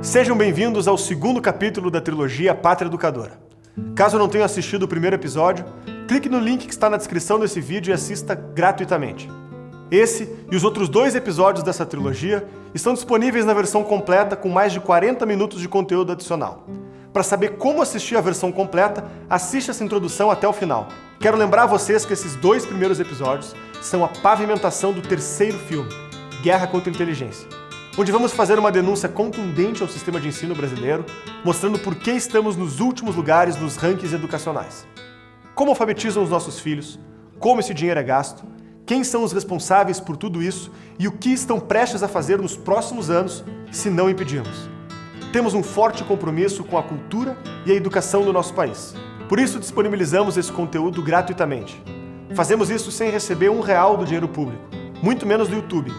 Sejam bem-vindos ao segundo capítulo da trilogia Pátria Educadora. Caso não tenham assistido o primeiro episódio, clique no link que está na descrição desse vídeo e assista gratuitamente. Esse e os outros 2 episódios dessa trilogia estão disponíveis na versão completa com mais de 40 minutos de conteúdo adicional. Para saber como assistir a versão completa, assiste essa introdução até o final. Quero lembrar vocês que esses 2 primeiros episódios são a pavimentação do terceiro filme, Guerra contra a Inteligência, onde vamos fazer uma denúncia contundente ao sistema de ensino brasileiro, mostrando por que estamos nos últimos lugares nos rankings educacionais. Como alfabetizam os nossos filhos, como esse dinheiro é gasto, quem são os responsáveis por tudo isso e o que estão prestes a fazer nos próximos anos se não impedirmos. Temos um forte compromisso com a cultura e a educação do nosso país. Por isso disponibilizamos esse conteúdo gratuitamente. Fazemos isso sem receber R$1 do dinheiro público, muito menos do YouTube.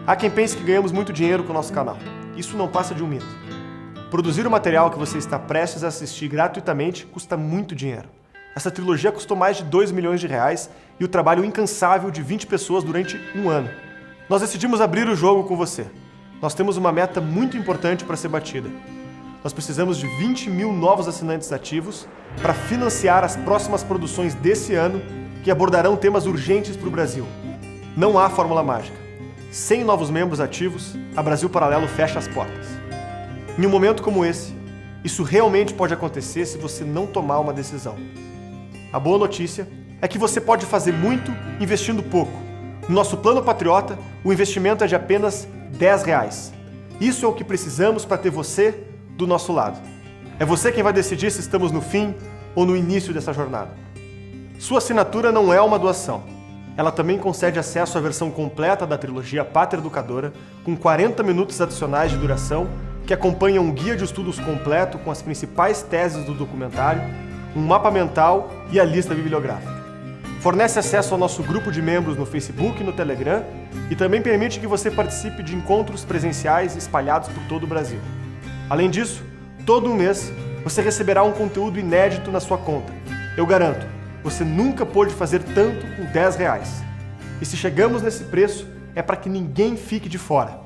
Há quem pense que ganhamos muito dinheiro com o nosso canal. Isso não passa de um mito. Produzir o material que você está prestes a assistir gratuitamente custa muito dinheiro. Essa trilogia custou mais de R$2 milhões e o trabalho incansável de 20 pessoas durante um ano. Nós decidimos abrir o jogo com você. Nós temos uma meta muito importante para ser batida. Nós precisamos de 20 mil novos assinantes ativos para financiar as próximas produções desse ano que abordarão temas urgentes para o Brasil. Não há fórmula mágica. Sem novos membros ativos, a Brasil Paralelo fecha as portas. Em um momento como esse, isso realmente pode acontecer se você não tomar uma decisão. A boa notícia é que você pode fazer muito investindo pouco. No nosso Plano Patriota, o investimento é de apenas R$10. Isso é o que precisamos para ter você do nosso lado. É você quem vai decidir se estamos no fim ou no início dessa jornada. Sua assinatura não é uma doação. Ela também concede acesso à versão completa da trilogia Pátria Educadora, com 40 minutos adicionais de duração, que acompanha um guia de estudos completo com as principais teses do documentário, um mapa mental e a lista bibliográfica. Fornece acesso ao nosso grupo de membros no Facebook e no Telegram e também permite que você participe de encontros presenciais espalhados por todo o Brasil. Além disso, todo um mês você receberá um conteúdo inédito na sua conta. Eu garanto, você nunca pôde fazer tanto com R$10. E se chegamos nesse preço, é para que ninguém fique de fora.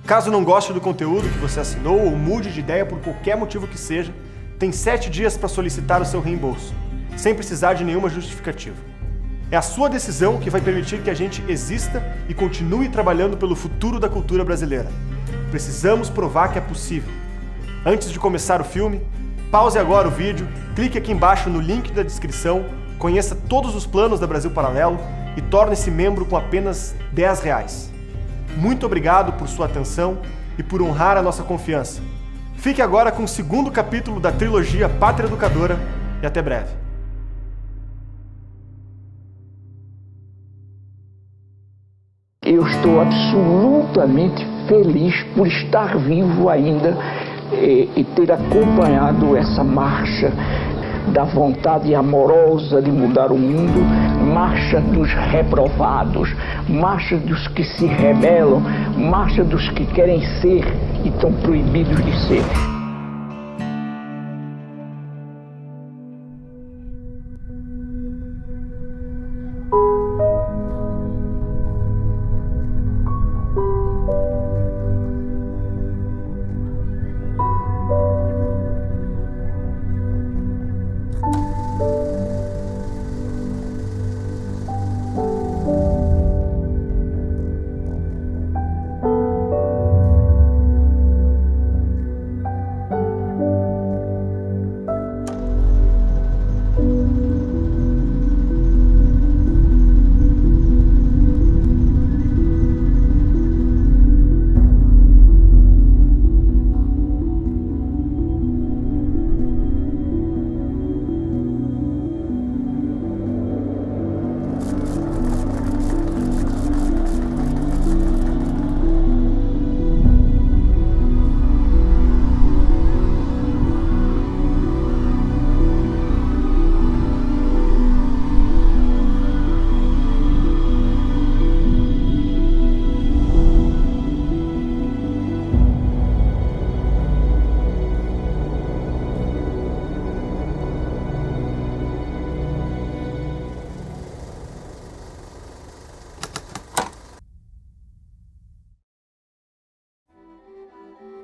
Caso não goste do conteúdo que você assinou ou mude de ideia por qualquer motivo que seja, tem 7 dias para solicitar o seu reembolso, sem precisar de nenhuma justificativa. É a sua decisão que vai permitir que a gente exista e continue trabalhando pelo futuro da cultura brasileira. Precisamos provar que é possível. Antes de começar o filme, pause agora o vídeo, clique aqui embaixo no link da descrição, conheça todos os planos da Brasil Paralelo e torne-se membro com apenas R$10. Muito obrigado por sua atenção e por honrar a nossa confiança. Fique agora com o segundo capítulo da trilogia Pátria Educadora e até breve. Eu estou absolutamente feliz por estar vivo ainda e ter acompanhado essa marcha da vontade amorosa de mudar o mundo, marcha dos reprovados, marcha dos que se rebelam, marcha dos que querem ser e estão proibidos de ser.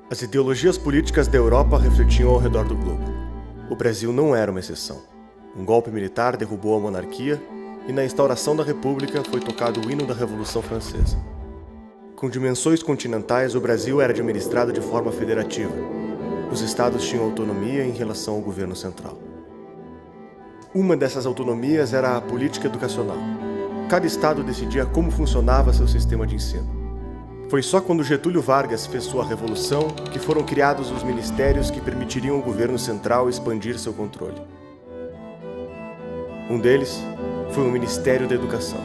As ideologias políticas da Europa refletiam ao redor do globo. O Brasil não era uma exceção. Um golpe militar derrubou a monarquia e na instauração da República foi tocado o hino da Revolução Francesa. Com dimensões continentais, o Brasil era administrado de forma federativa. Os estados tinham autonomia em relação ao governo central. Uma dessas autonomias era a política educacional. Cada estado decidia como funcionava seu sistema de ensino. Foi só quando Getúlio Vargas fez sua revolução que foram criados os ministérios que permitiriam ao governo central expandir seu controle. Um deles foi o Ministério da Educação.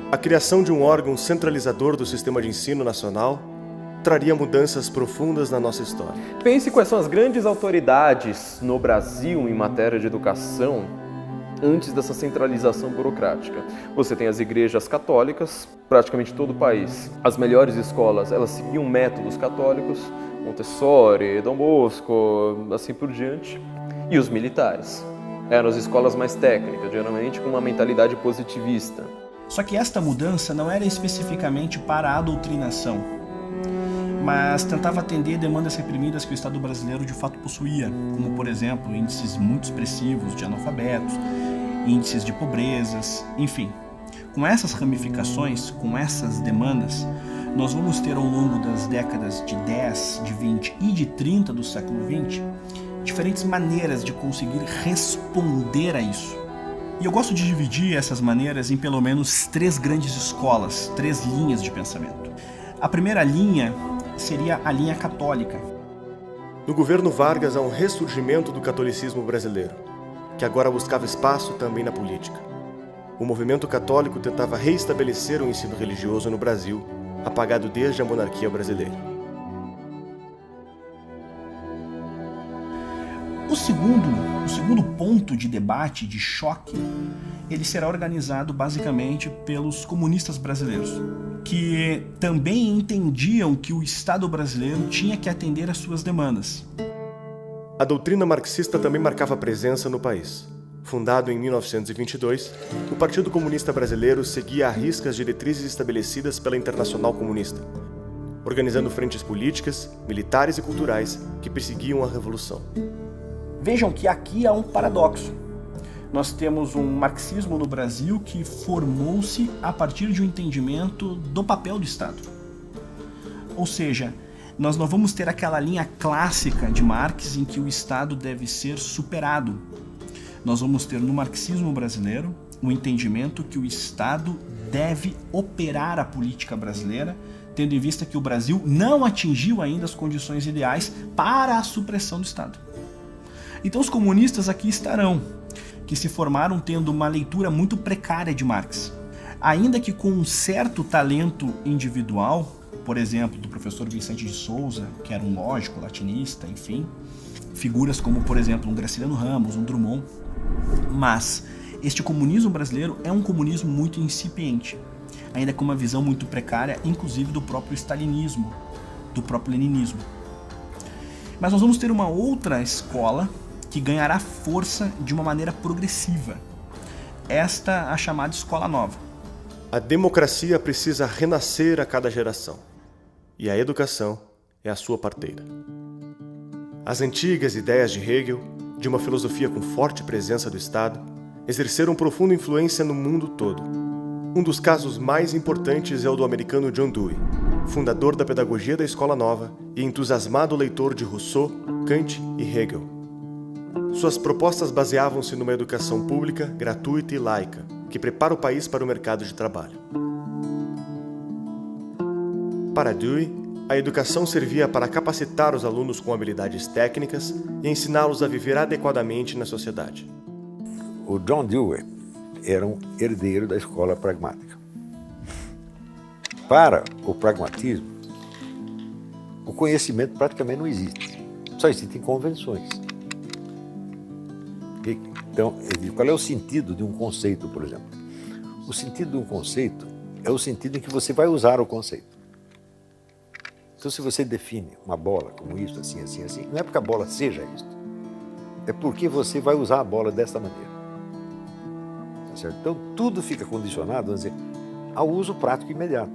A criação de um órgão centralizador do sistema de ensino nacional traria mudanças profundas na nossa história. Pense quais são as grandes autoridades no Brasil em matéria de educação antes dessa centralização burocrática. Você tem as igrejas católicas, praticamente todo o país. As melhores escolas, elas seguiam métodos católicos, Montessori, Dom Bosco, assim por diante. E os militares. Eram as escolas mais técnicas, geralmente com uma mentalidade positivista. Só que esta mudança não era especificamente para a doutrinação, mas tentava atender demandas reprimidas que o Estado brasileiro de fato possuía, como, por exemplo, índices muito expressivos de analfabetos, índices de pobrezas, enfim. Com essas ramificações, com essas demandas, nós vamos ter ao longo das décadas de 10, de 20 e de 30 do século XX, diferentes maneiras de conseguir responder a isso. E eu gosto de dividir essas maneiras em pelo menos 3 grandes escolas, 3 linhas de pensamento. A primeira linha seria a linha católica. No governo Vargas há um ressurgimento do catolicismo brasileiro, que agora buscava espaço também na política. O movimento católico tentava reestabelecer o ensino religioso no Brasil, apagado desde a monarquia brasileira. O segundo ponto de debate, de choque, ele será organizado basicamente pelos comunistas brasileiros, que também entendiam que o Estado brasileiro tinha que atender às suas demandas. A doutrina marxista também marcava presença no país. Fundado em 1922, o Partido Comunista Brasileiro seguia à risca as diretrizes estabelecidas pela Internacional Comunista, organizando frentes políticas, militares e culturais que perseguiam a Revolução. Vejam que aqui há um paradoxo. Nós temos um marxismo no Brasil que formou-se a partir de um entendimento do papel do Estado. Ou seja, nós não vamos ter aquela linha clássica de Marx em que o Estado deve ser superado. Nós vamos ter no marxismo brasileiro o entendimento que o Estado deve operar a política brasileira, tendo em vista que o Brasil não atingiu ainda as condições ideais para a supressão do Estado. Então os comunistas aqui estarão, que se formaram tendo uma leitura muito precária de Marx. Ainda que com um certo talento individual, por exemplo, do professor Vicente de Souza, que era um lógico, latinista, enfim, figuras como, por exemplo, um Graciliano Ramos, um Drummond. Mas este comunismo brasileiro é um comunismo muito incipiente, ainda com uma visão muito precária, inclusive do próprio stalinismo, do próprio leninismo. Mas nós vamos ter uma outra escola que ganhará força de uma maneira progressiva. Esta a chamada Escola Nova. A democracia precisa renascer a cada geração, e a educação é a sua parteira. As antigas ideias de Hegel, de uma filosofia com forte presença do Estado, exerceram profunda influência no mundo todo. Um dos casos mais importantes é o do americano John Dewey, fundador da pedagogia da Escola Nova e entusiasmado leitor de Rousseau, Kant e Hegel. Suas propostas baseavam-se numa educação pública, gratuita e laica, que prepara o país para o mercado de trabalho. Para Dewey, a educação servia para capacitar os alunos com habilidades técnicas e ensiná-los a viver adequadamente na sociedade. O John Dewey era um herdeiro da escola pragmática. Para o pragmatismo, o conhecimento praticamente não existe. Só existem convenções. Então, qual é o sentido de um conceito, por exemplo? O sentido de um conceito é o sentido em que você vai usar o conceito. Então, se você define uma bola como isso, assim, assim, assim, não é porque a bola seja isso. É porque você vai usar a bola desta maneira. Tá certo? Então, tudo fica condicionado, vamos dizer, ao uso prático imediato.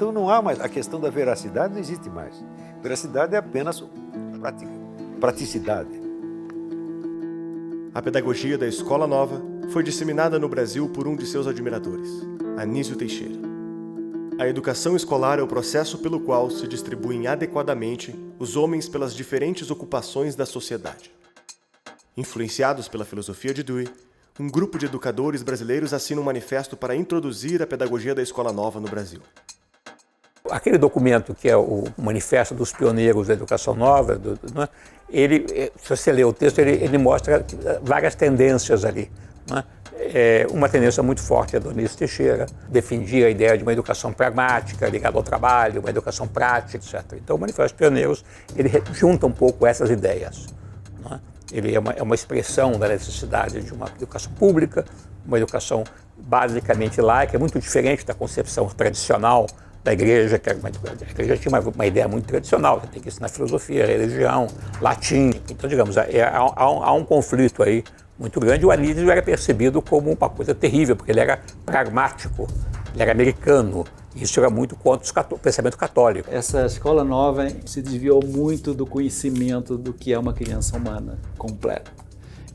Então não há mais, a questão da veracidade não existe mais. Veracidade é apenas praticidade. A pedagogia da Escola Nova foi disseminada no Brasil por um de seus admiradores, Anísio Teixeira. A educação escolar é o processo pelo qual se distribuem adequadamente os homens pelas diferentes ocupações da sociedade. Influenciados pela filosofia de Dewey, um grupo de educadores brasileiros assina um manifesto para introduzir a pedagogia da Escola Nova no Brasil. Aquele documento que é o Manifesto dos Pioneiros da Educação Nova, ele, se você ler o texto, ele mostra várias tendências ali. Uma tendência muito forte é do Anísio Teixeira, defendia a ideia de uma educação pragmática, ligada ao trabalho, uma educação prática, etc. Então o Manifesto dos Pioneiros, ele junta um pouco essas ideias. Ele é uma expressão da necessidade de uma educação pública, uma educação basicamente laica, muito diferente da concepção tradicional da igreja, que a igreja tinha uma ideia muito tradicional, você tem que ensinar filosofia, religião, latim. Então, digamos, há um conflito aí muito grande. O Anísio era percebido como uma coisa terrível, porque ele era pragmático, ele era americano. Isso era muito contra o pensamento católico. Essa escola nova se desviou muito do conhecimento do que é uma criança humana completa.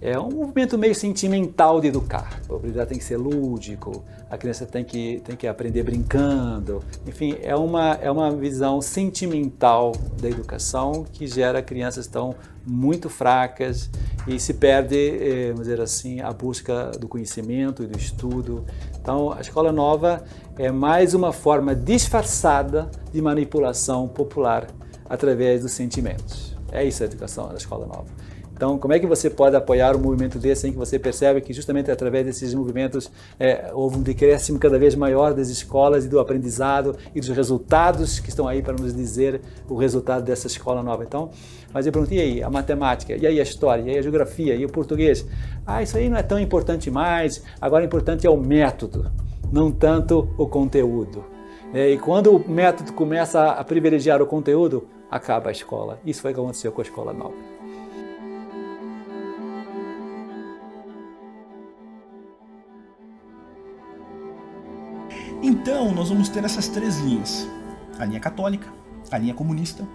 É um movimento meio sentimental de educar. O aprendizado tem que ser lúdico, a criança tem que aprender brincando. Enfim, é uma visão sentimental da educação que gera crianças tão muito fracas e se perde, vamos dizer assim, a busca do conhecimento e do estudo. Então, a escola nova é mais uma forma disfarçada de manipulação popular através dos sentimentos. É isso a educação da escola nova. Então, como é que você pode apoiar um movimento desse em que você percebe que justamente através desses movimentos houve um decréscimo cada vez maior das escolas e do aprendizado e dos resultados que estão aí para nos dizer o resultado dessa escola nova. Então, mas eu perguntei, e aí, a matemática, e aí a história, e aí a geografia, e o português? Isso aí não é tão importante mais, agora o importante é o método, não tanto o conteúdo. E quando o método começa a privilegiar o conteúdo, acaba a escola. Isso foi o que aconteceu com a escola nova. Então, nós vamos ter essas três linhas. A linha católica, a linha comunista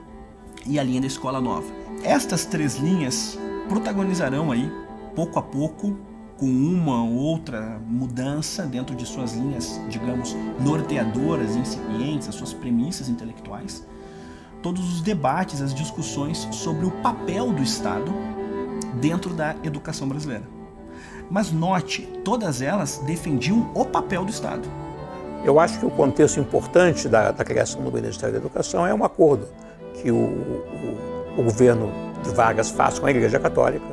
e a linha da escola nova. Estas três linhas protagonizarão aí, pouco a pouco, com uma ou outra mudança dentro de suas linhas, digamos, norteadoras, incipientes, as suas premissas intelectuais, todos os debates, as discussões sobre o papel do Estado dentro da educação brasileira. Mas note, todas elas defendiam o papel do Estado. Eu acho que o contexto importante da criação do Ministério da Educação é um acordo que o governo de Vargas faz com a Igreja Católica,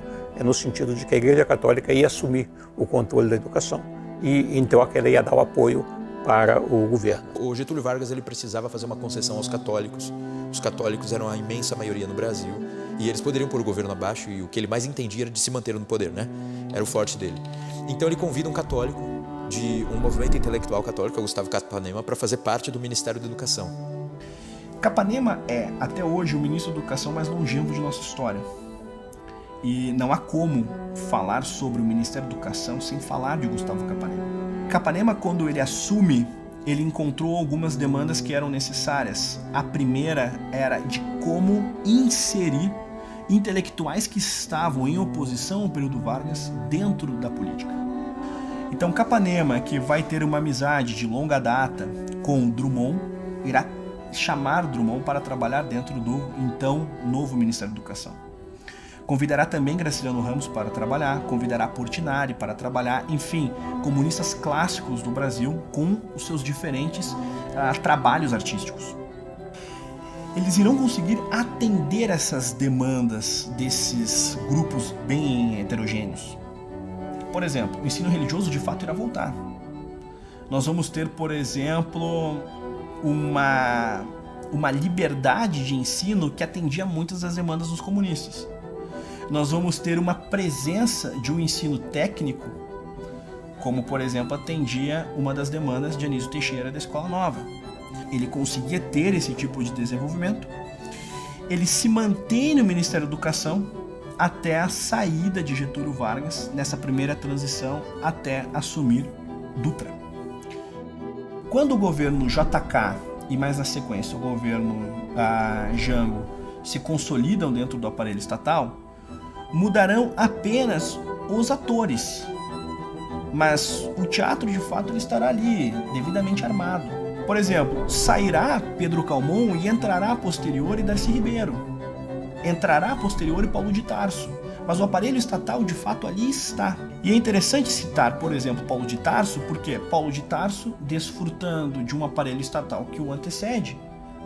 no sentido de que a Igreja Católica ia assumir o controle da educação e então ela ia dar o apoio para o governo. O Getúlio Vargas ele precisava fazer uma concessão aos católicos. Os católicos eram a imensa maioria no Brasil e eles poderiam pôr o governo abaixo e o que ele mais entendia era de se manter no poder, né? Era o forte dele. Então ele convida um católico de um movimento intelectual católico, Gustavo Capanema, para fazer parte do Ministério da Educação. Capanema é, até hoje, o ministro da Educação mais longevo de nossa história. E não há como falar sobre o Ministério da Educação sem falar de Gustavo Capanema. Capanema, quando ele assume, ele encontrou algumas demandas que eram necessárias. A primeira era de como inserir intelectuais que estavam em oposição ao período Vargas dentro da política. Então Capanema, que vai ter uma amizade de longa data com Drummond, irá chamar Drummond para trabalhar dentro do então novo Ministério da Educação. Convidará também Graciliano Ramos para trabalhar, convidará Portinari para trabalhar, enfim, comunistas clássicos do Brasil com os seus diferentes trabalhos artísticos. Eles irão conseguir atender essas demandas desses grupos bem heterogêneos. Por exemplo, o ensino religioso de fato irá voltar. Nós vamos ter, por exemplo, uma liberdade de ensino que atendia muitas das demandas dos comunistas. Nós vamos ter uma presença de um ensino técnico, como, por exemplo, atendia uma das demandas de Anísio Teixeira da Escola Nova. Ele conseguia ter esse tipo de desenvolvimento. Ele se mantém no Ministério da Educação até a saída de Getúlio Vargas, nessa primeira transição, até assumir Dutra. Quando o governo JK e mais na sequência o governo Jango se consolidam dentro do aparelho estatal, mudarão apenas os atores. Mas o teatro, de fato, ele estará ali, devidamente armado. Por exemplo, sairá Pedro Calmon e entrará a posteriori Darcy Ribeiro. Entrará a posteriori Paulo de Tarso. Mas o aparelho estatal, de fato, ali está. E é interessante citar, por exemplo, Paulo de Tarso, porque Paulo de Tarso, desfrutando de um aparelho estatal que o antecede,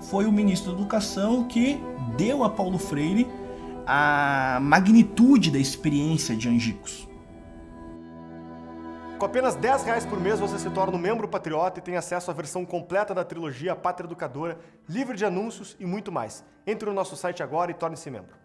foi o ministro da Educação que deu a Paulo Freire a magnitude da experiência de Angicos. Com apenas R$10 por mês você se torna um membro patriota e tem acesso à versão completa da trilogia Pátria Educadora, livre de anúncios e muito mais. Entre no nosso site agora e torne-se membro.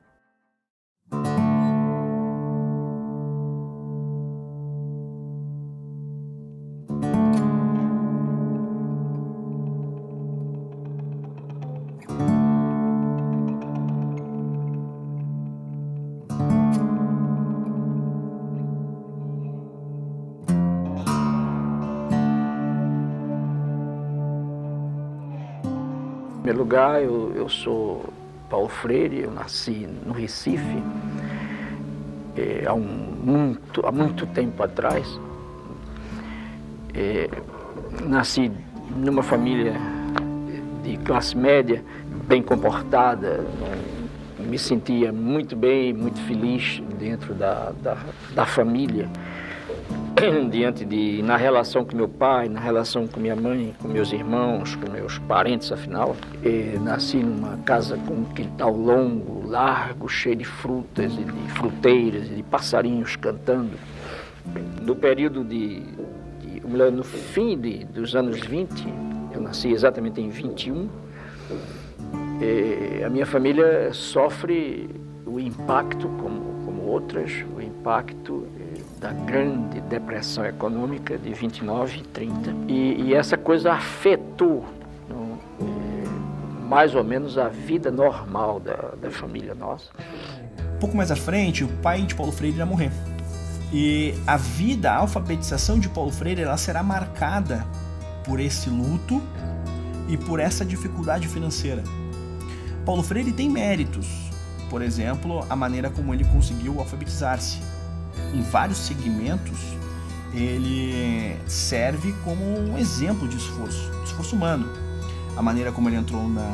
Em primeiro lugar, eu sou Paulo Freire, eu nasci no Recife há muito tempo atrás. Nasci numa família de classe média, bem comportada, me sentia muito bem, muito feliz dentro da família. Na relação com meu pai, na relação com minha mãe, com meus irmãos, com meus parentes, afinal. Nasci numa casa com um quintal longo, largo, cheio de frutas e de fruteiras e de passarinhos cantando. No período no fim dos anos 20, eu nasci exatamente em 21, a minha família sofre o impacto, como outras, o impacto da grande depressão econômica de 29 e 30. E essa coisa afetou mais ou menos a vida normal da família nossa. Um pouco mais à frente, o pai de Paulo Freire irá morrer. E a alfabetização de Paulo Freire, ela será marcada por esse luto e por essa dificuldade financeira. Paulo Freire tem méritos, por exemplo, a maneira como ele conseguiu alfabetizar-se. Em vários segmentos, ele serve como um exemplo de esforço humano. A maneira como ele entrou na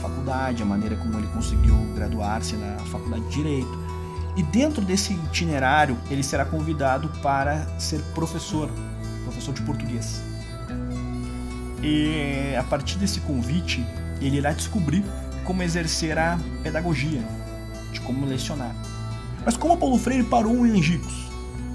faculdade, a maneira como ele conseguiu graduar-se na faculdade de Direito. E dentro desse itinerário, ele será convidado para ser professor de português. E a partir desse convite, ele irá descobrir como exercer a pedagogia, de como lecionar. Mas como Paulo Freire parou em Angicos?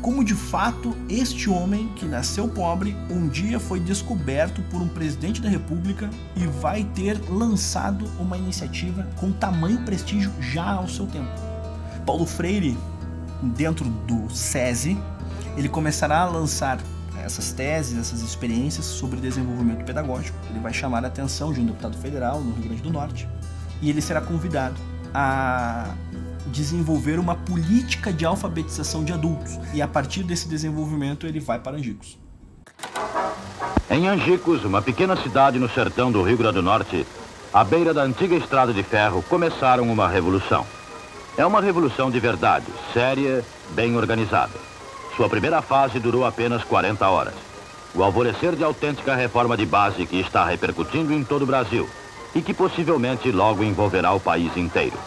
Como de fato este homem que nasceu pobre um dia foi descoberto por um presidente da República e vai ter lançado uma iniciativa com tamanho prestígio já ao seu tempo. Paulo Freire, dentro do SESI, ele começará a lançar essas teses, essas experiências sobre desenvolvimento pedagógico. Ele vai chamar a atenção de um deputado federal no Rio Grande do Norte e ele será convidado a desenvolver uma política de alfabetização de adultos. E a partir desse desenvolvimento ele vai para Angicos. Em Angicos, uma pequena cidade no sertão do Rio Grande do Norte, à beira da antiga estrada de ferro, começaram uma revolução. É uma revolução de verdade, séria, bem organizada. Sua primeira fase durou apenas 40 horas. O alvorecer de autêntica reforma de base que está repercutindo em todo o Brasil e que possivelmente logo envolverá o país inteiro.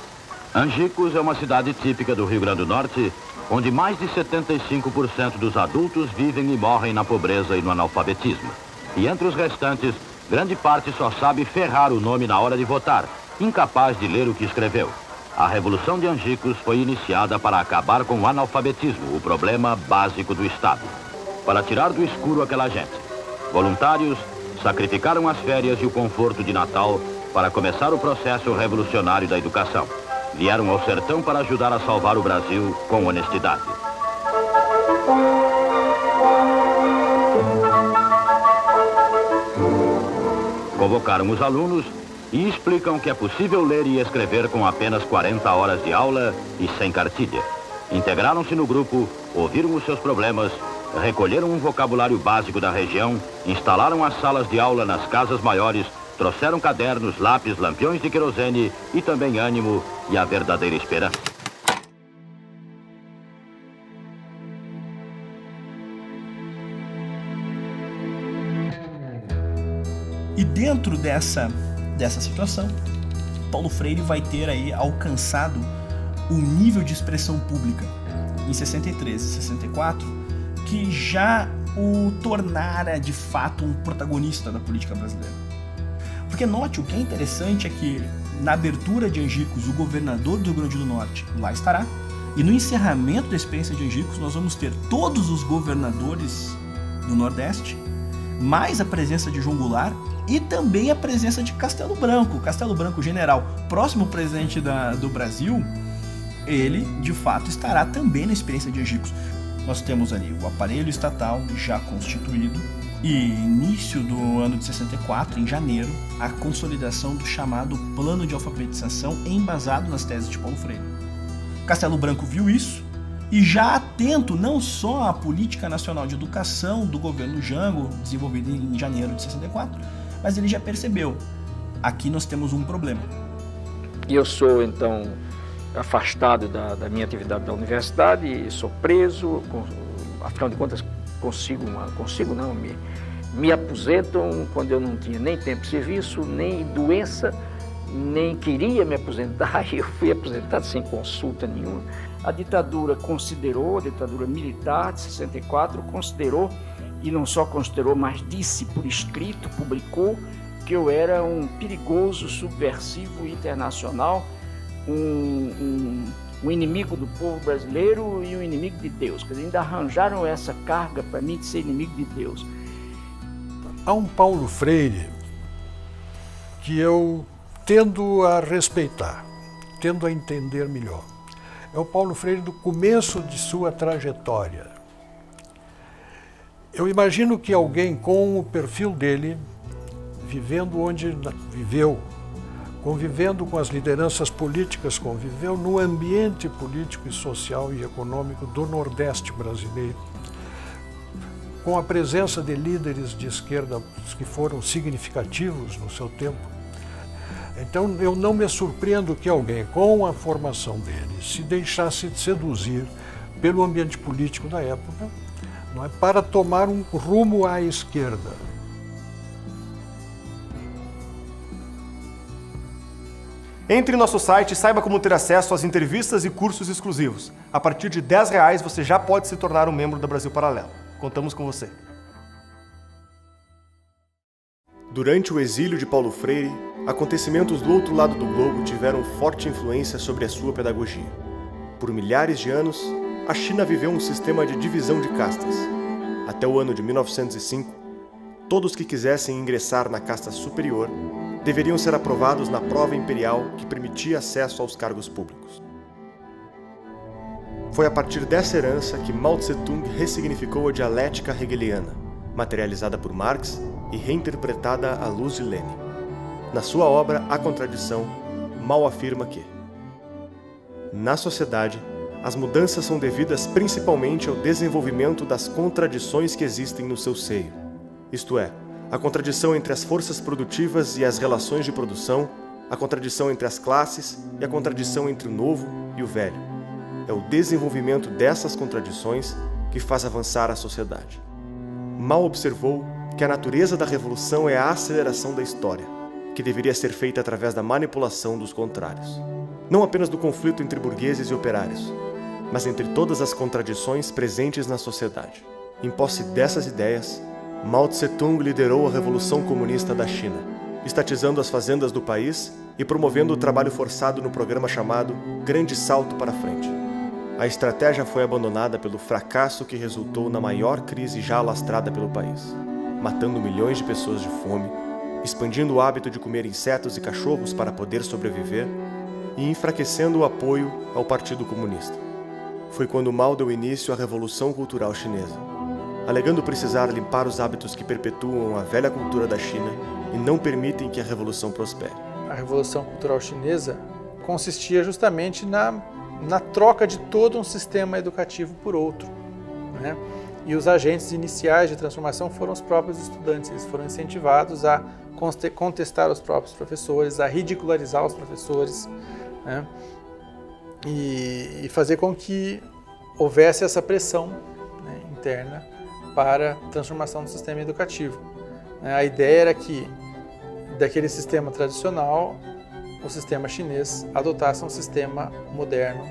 Angicos é uma cidade típica do Rio Grande do Norte, onde mais de 75% dos adultos vivem e morrem na pobreza e no analfabetismo. E entre os restantes, grande parte só sabe ferrar o nome na hora de votar, incapaz de ler o que escreveu. A Revolução de Angicos foi iniciada para acabar com o analfabetismo, o problema básico do Estado. Para tirar do escuro aquela gente. Voluntários sacrificaram as férias e o conforto de Natal para começar o processo revolucionário da educação. Vieram ao sertão para ajudar a salvar o Brasil com honestidade. Convocaram os alunos e explicam que é possível ler e escrever com apenas 40 horas de aula e sem cartilha. Integraram-se no grupo, ouviram os seus problemas, recolheram um vocabulário básico da região, instalaram as salas de aula nas casas maiores Trouxeram cadernos, lápis, lampiões de querosene e também ânimo e a verdadeira esperança. E dentro dessa situação, Paulo Freire vai ter aí alcançado o nível de expressão pública em 63 e 64, que já o tornara de fato um protagonista da política brasileira. Porque note, o que é interessante é que na abertura de Angicos, o governador do Rio Grande do Norte lá estará, e no encerramento da experiência de Angicos nós vamos ter todos os governadores do Nordeste, mais a presença de João Goulart e também a presença de Castelo Branco, general, próximo presidente do Brasil. Ele, de fato, estará também na experiência de Angicos. Nós temos ali o aparelho estatal já constituído e início do ano de 64, em janeiro, a consolidação do chamado Plano de Alfabetização embasado nas teses de Paulo Freire. Castelo Branco viu isso e já atento não só à Política Nacional de Educação do governo Jango, desenvolvida em janeiro de 64, mas ele já percebeu, aqui nós temos um problema. E eu sou, então, afastado da minha atividade da universidade, sou preso, afinal de contas me aposentam quando eu não tinha nem tempo de serviço, nem doença, nem queria me aposentar, e eu fui aposentado sem consulta nenhuma. A ditadura considerou, a ditadura militar de 64, considerou, e não só considerou, mas disse por escrito, publicou, que eu era um perigoso subversivo internacional, um inimigo do povo brasileiro e um inimigo de Deus. Quer dizer, ainda arranjaram essa carga para mim de ser inimigo de Deus. Há um Paulo Freire que eu tendo a respeitar, tendo a entender melhor. É o Paulo Freire do começo de sua trajetória. Eu imagino que alguém com o perfil dele, vivendo onde viveu, convivendo com as lideranças políticas, conviveu no ambiente político e social e econômico do Nordeste brasileiro, com a presença de líderes de esquerda que foram significativos no seu tempo. Então eu não me surpreendo que alguém com a formação dele se deixasse seduzir pelo ambiente político da época, não é, para tomar um rumo à esquerda. Entre em nosso site e saiba como ter acesso às entrevistas e cursos exclusivos. A partir de R$10 você já pode se tornar um membro da Brasil Paralelo. Contamos com você. Durante o exílio de Paulo Freire, acontecimentos do outro lado do globo tiveram forte influência sobre a sua pedagogia. Por milhares de anos, a China viveu um sistema de divisão de castas. Até o ano de 1905, todos que quisessem ingressar na casta superior deveriam ser aprovados na prova imperial que permitia acesso aos cargos públicos. Foi a partir dessa herança que Mao Tse-tung ressignificou a dialética hegeliana, materializada por Marx e reinterpretada à luz de Lenin. Na sua obra A Contradição, Mao afirma que, na sociedade, as mudanças são devidas principalmente ao desenvolvimento das contradições que existem no seu seio, isto é, a contradição entre as forças produtivas e as relações de produção, a contradição entre as classes e a contradição entre o novo e o velho. É o desenvolvimento dessas contradições que faz avançar a sociedade. Mao observou que a natureza da revolução é a aceleração da história, que deveria ser feita através da manipulação dos contrários. Não apenas do conflito entre burgueses e operários, mas entre todas as contradições presentes na sociedade. Em posse dessas ideias, Mao Tse-tung liderou a Revolução Comunista da China, estatizando as fazendas do país e promovendo o trabalho forçado no programa chamado Grande Salto para Frente. A estratégia foi abandonada pelo fracasso que resultou na maior crise já alastrada pelo país, matando milhões de pessoas de fome, expandindo o hábito de comer insetos e cachorros para poder sobreviver e enfraquecendo o apoio ao Partido Comunista. Foi quando Mao deu início à Revolução Cultural Chinesa, alegando precisar limpar os hábitos que perpetuam a velha cultura da China e não permitem que a revolução prospere. A Revolução Cultural Chinesa consistia justamente na troca de todo um sistema educativo por outro, né? E os agentes iniciais de transformação foram os próprios estudantes. Eles foram incentivados a contestar os próprios professores, a ridicularizar os professores, né? E fazer com que houvesse essa pressão, né, interna para a transformação do sistema educativo. A ideia era que, daquele sistema tradicional, o sistema chinês adotasse um sistema moderno,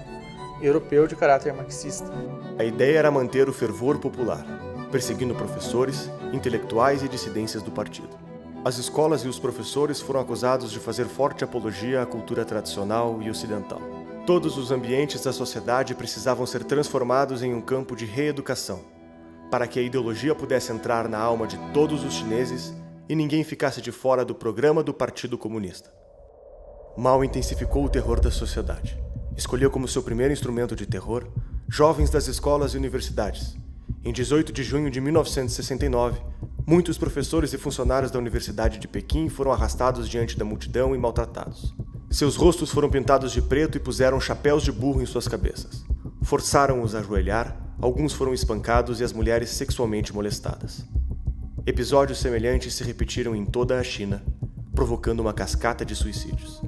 europeu de caráter marxista. A ideia era manter o fervor popular, perseguindo professores, intelectuais e dissidências do partido. As escolas e os professores foram acusados de fazer forte apologia à cultura tradicional e ocidental. Todos os ambientes da sociedade precisavam ser transformados em um campo de reeducação, para que a ideologia pudesse entrar na alma de todos os chineses e ninguém ficasse de fora do programa do Partido Comunista. Mao intensificou o terror da sociedade. Escolheu como seu primeiro instrumento de terror jovens das escolas e universidades. Em 18 de junho de 1969, muitos professores e funcionários da Universidade de Pequim foram arrastados diante da multidão e maltratados. Seus rostos foram pintados de preto e puseram chapéus de burro em suas cabeças. Forçaram-os a ajoelhar, alguns foram espancados e as mulheres sexualmente molestadas. Episódios semelhantes se repetiram em toda a China, provocando uma cascata de suicídios.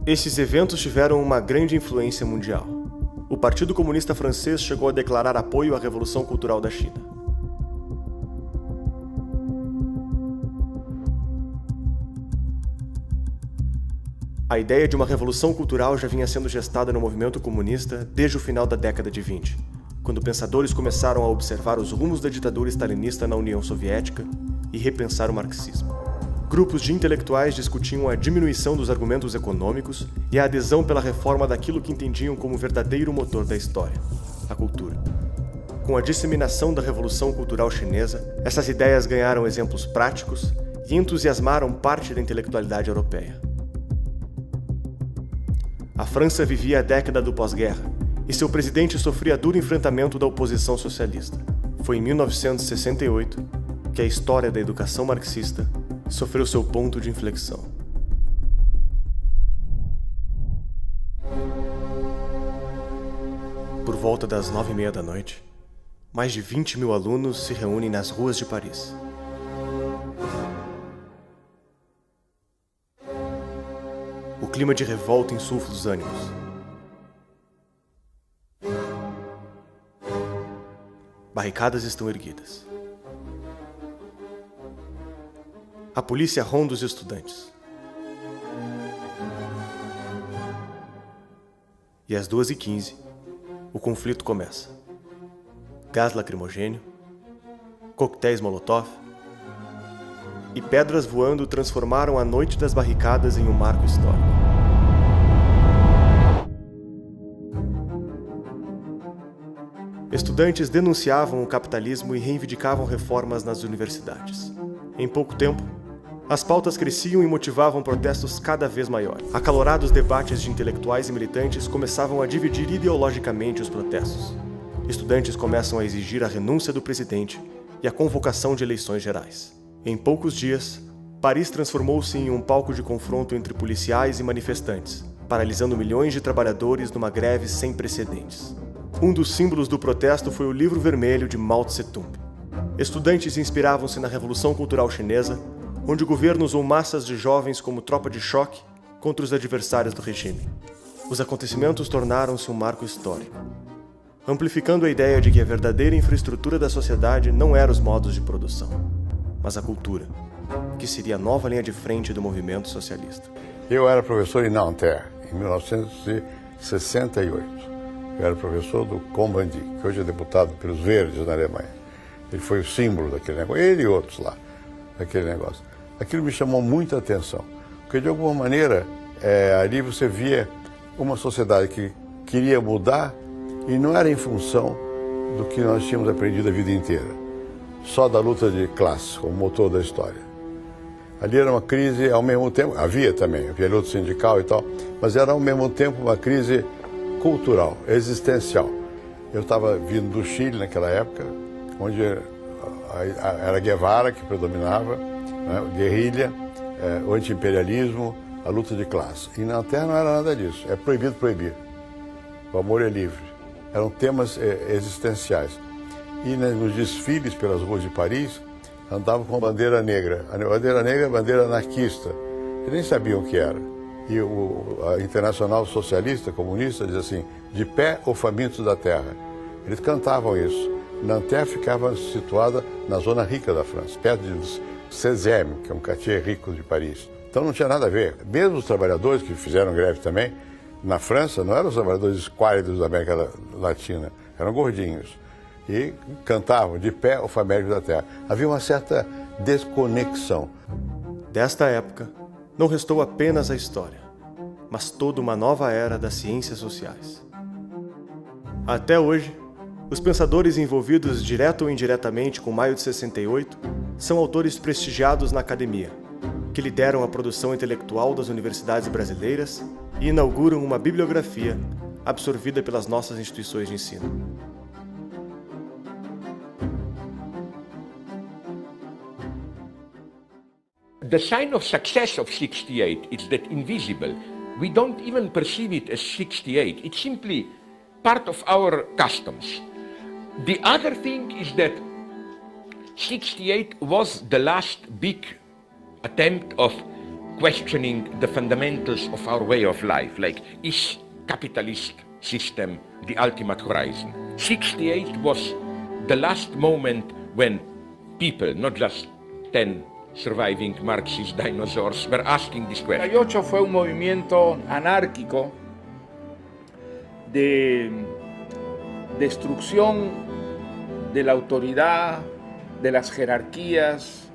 Esses eventos tiveram uma grande influência mundial. O Partido Comunista Francês chegou a declarar apoio à Revolução Cultural da China. A ideia de uma revolução cultural já vinha sendo gestada no movimento comunista desde o final da década de 20, quando pensadores começaram a observar os rumos da ditadura stalinista na União Soviética e repensar o marxismo. Grupos de intelectuais discutiam a diminuição dos argumentos econômicos e a adesão pela reforma daquilo que entendiam como verdadeiro motor da história, a cultura. Com a disseminação da Revolução Cultural Chinesa, essas ideias ganharam exemplos práticos e entusiasmaram parte da intelectualidade europeia. A França vivia a década do pós-guerra e seu presidente sofria duro enfrentamento da oposição socialista. Foi em 1968 que a história da educação marxista sofreu seu ponto de inflexão. Por volta das 9h30 da noite, mais de 20 mil alunos se reúnem nas ruas de Paris. O clima de revolta insufla os ânimos. Barricadas estão erguidas. A polícia ronda os estudantes. E às 2h15, o conflito começa. Gás lacrimogêneo, coquetéis Molotov e pedras voando transformaram a noite das barricadas em um marco histórico. Estudantes denunciavam o capitalismo e reivindicavam reformas nas universidades. Em pouco tempo, as pautas cresciam e motivavam protestos cada vez maiores. Acalorados debates de intelectuais e militantes começavam a dividir ideologicamente os protestos. Estudantes começam a exigir a renúncia do presidente e a convocação de eleições gerais. Em poucos dias, Paris transformou-se em um palco de confronto entre policiais e manifestantes, paralisando milhões de trabalhadores numa greve sem precedentes. Um dos símbolos do protesto foi o Livro Vermelho de Mao Tse-tung. Estudantes inspiravam-se na Revolução Cultural Chinesa, onde o governo usou massas de jovens como tropa de choque contra os adversários do regime. Os acontecimentos tornaram-se um marco histórico, amplificando a ideia de que a verdadeira infraestrutura da sociedade não era os modos de produção, mas a cultura, que seria a nova linha de frente do movimento socialista. Eu era professor em Nanterre, em 1968. Eu era professor do Combandi, que hoje é deputado pelos Verdes na Alemanha. Ele foi o símbolo daquele negócio, ele e outros lá, daquele negócio. Aquilo me chamou muita atenção, porque de alguma maneira ali você via uma sociedade que queria mudar e não era em função do que nós tínhamos aprendido a vida inteira, só da luta de classe, como motor da história. Ali era uma crise, ao mesmo tempo, havia luta sindical e tal, mas era ao mesmo tempo uma crise cultural, existencial. Eu estava vindo do Chile naquela época, onde era Guevara que predominava, né, guerrilha, o anti-imperialismo, a luta de classe. E na Terra não era nada disso, é proibido proibir. O amor é livre. eram temas existenciais. E nos desfiles pelas ruas de Paris, andavam com a bandeira negra. A bandeira negra é a bandeira anarquista. Eles nem sabiam o que era. E a Internacional Socialista Comunista diz assim, de pé ou famintos da terra. Eles cantavam isso. Nanterre ficava situada na zona rica da França, perto de Sezème, que é um quartier rico de Paris. Então não tinha nada a ver. Mesmo os trabalhadores que fizeram greve também, na França, não eram os trabalhadores esquálidos da América Latina, eram gordinhos. E cantavam de pé ou famintos da terra. Havia uma certa desconexão. Desta época, não restou apenas a história, mas toda uma nova era das ciências sociais. Até hoje, os pensadores envolvidos direto ou indiretamente com Maio de 68 são autores prestigiados na academia, que lideram a produção intelectual das universidades brasileiras e inauguram uma bibliografia absorvida pelas nossas instituições de ensino. The sign of success of 68 is that invisible. We don't even perceive it as 68. It's simply part of our customs. The other thing is that 68 was the last big attempt of questioning the fundamentals of our way of life, like, is capitalist system the ultimate horizon? 68 was the last moment when people, not just 10 surviving Marxist dinosaurs, were asking this question. 68 fue un movimiento anárquico de destrucción de la autoridad, de las jerarquías,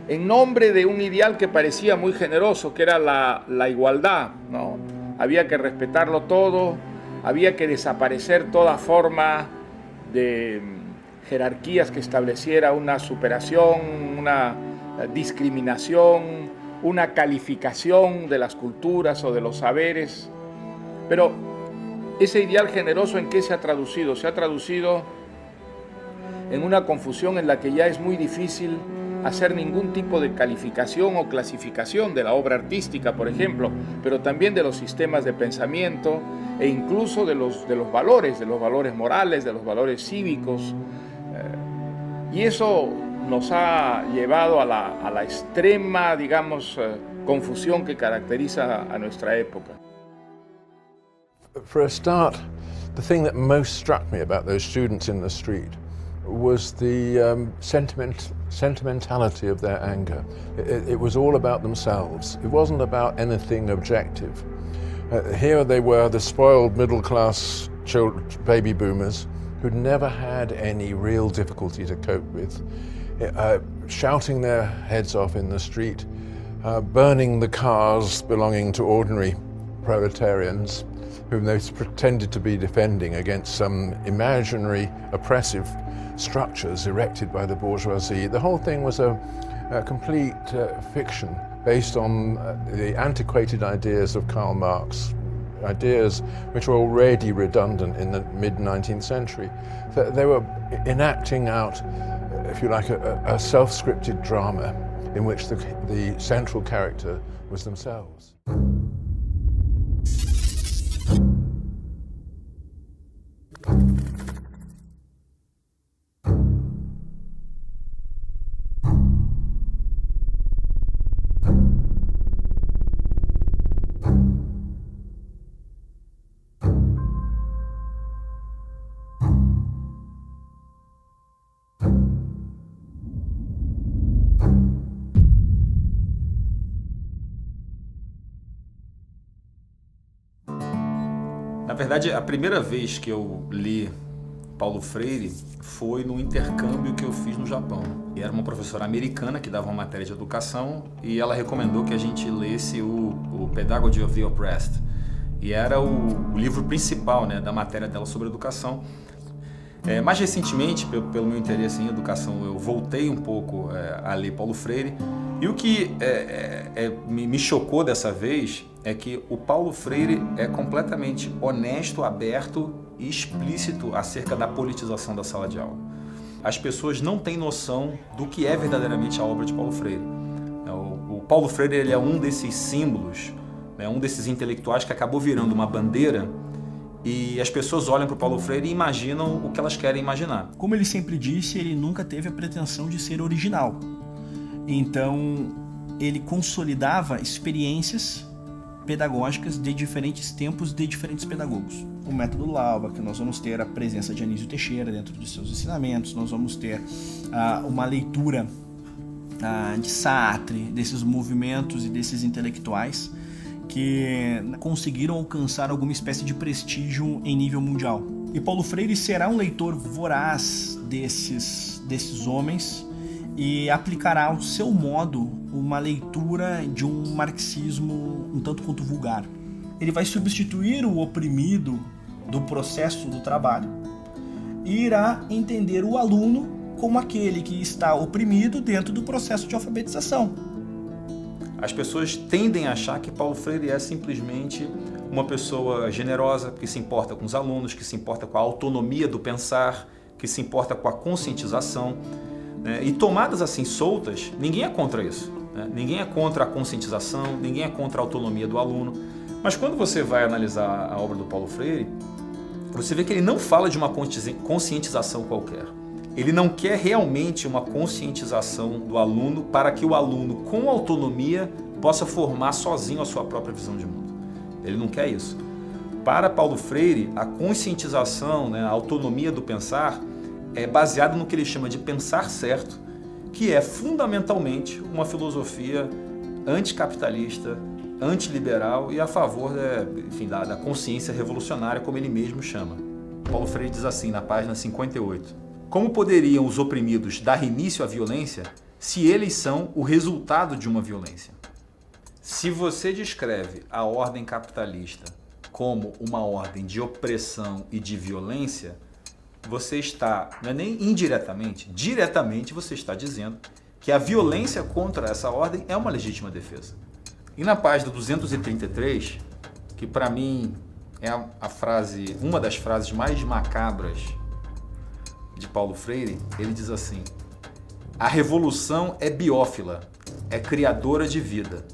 en nombre de un ideal que parecía muy generoso, que era la igualdad, ¿no? Había que respetarlo todo, había que desaparecer toda forma de jerarquías que estableciera una superación, una discriminación, una calificación de las culturas o de los saberes. Pero ese ideal generoso, ¿en qué se ha traducido? Se ha traducido en una confusión en la que ya es muy difícil hacer ningún tipo de calificación o clasificación de la obra artística, por ejemplo, pero también de los sistemas de pensamiento e incluso de los valores morales, de los valores cívicos. Y eso nos ha llevado a la extrema, digamos, confusión que caracteriza a nuestra época. For a start, the thing that most struck me about those students in the street was the sentimentality of their anger. It was all about themselves. It wasn't about anything objective. Here they were, the spoiled middle-class baby boomers who'd never had any real difficulty to cope with, shouting their heads off in the street, burning the cars belonging to ordinary proletarians whom they pretended to be defending against some imaginary oppressive structures erected by the bourgeoisie. The whole thing was a complete fiction based on the antiquated ideas of Karl Marx, ideas which were already redundant in the mid-19th century. They were enacting out, if you like, a self-scripted drama in which the central character was themselves. Na verdade, a primeira vez que eu li Paulo Freire foi no intercâmbio que eu fiz no Japão. E era uma professora americana que dava uma matéria de educação e ela recomendou que a gente lesse o Pedagogy of the Oppressed. E era o livro principal, né, da matéria dela sobre educação. Mais recentemente, pelo meu interesse em educação, eu voltei um pouco a ler Paulo Freire. E o que me chocou dessa vez é que o Paulo Freire é completamente honesto, aberto e explícito acerca da politização da sala de aula. As pessoas não têm noção do que é verdadeiramente a obra de Paulo Freire. O Paulo Freire ele é um desses símbolos, né, um desses intelectuais que acabou virando uma bandeira e as pessoas olham para o Paulo Freire e imaginam o que elas querem imaginar. Como ele sempre disse, ele nunca teve a pretensão de ser original. Então, ele consolidava experiências pedagógicas de diferentes tempos, de diferentes pedagogos. O método Lauba, que nós vamos ter a presença de Anísio Teixeira dentro de seus ensinamentos, nós vamos ter uma leitura de Sartre, desses movimentos e desses intelectuais que conseguiram alcançar alguma espécie de prestígio em nível mundial. E Paulo Freire será um leitor voraz desses homens e aplicará ao seu modo uma leitura de um marxismo um tanto quanto vulgar. Ele vai substituir o oprimido do processo do trabalho e irá entender o aluno como aquele que está oprimido dentro do processo de alfabetização. As pessoas tendem a achar que Paulo Freire é simplesmente uma pessoa generosa, que se importa com os alunos, que se importa com a autonomia do pensar, que se importa com a conscientização, né? E tomadas assim soltas, ninguém é contra isso, né? Ninguém é contra a conscientização, ninguém é contra a autonomia do aluno. Mas quando você vai analisar a obra do Paulo Freire, você vê que ele não fala de uma conscientização qualquer. Ele não quer realmente uma conscientização do aluno para que o aluno, com autonomia, possa formar sozinho a sua própria visão de mundo. Ele não quer isso. Para Paulo Freire, a conscientização, né, a autonomia do pensar, é baseada no que ele chama de pensar certo, que é fundamentalmente uma filosofia anticapitalista, antiliberal e a favor da consciência revolucionária, como ele mesmo chama. Paulo Freire diz assim, na página 58, como poderiam os oprimidos dar início à violência se eles são o resultado de uma violência? Se você descreve a ordem capitalista como uma ordem de opressão e de violência, você está, não é nem indiretamente, diretamente você está dizendo que a violência contra essa ordem é uma legítima defesa. E na página 233, que para mim é uma das frases mais macabras de Paulo Freire, ele diz assim: a revolução é biófila, é criadora de vida,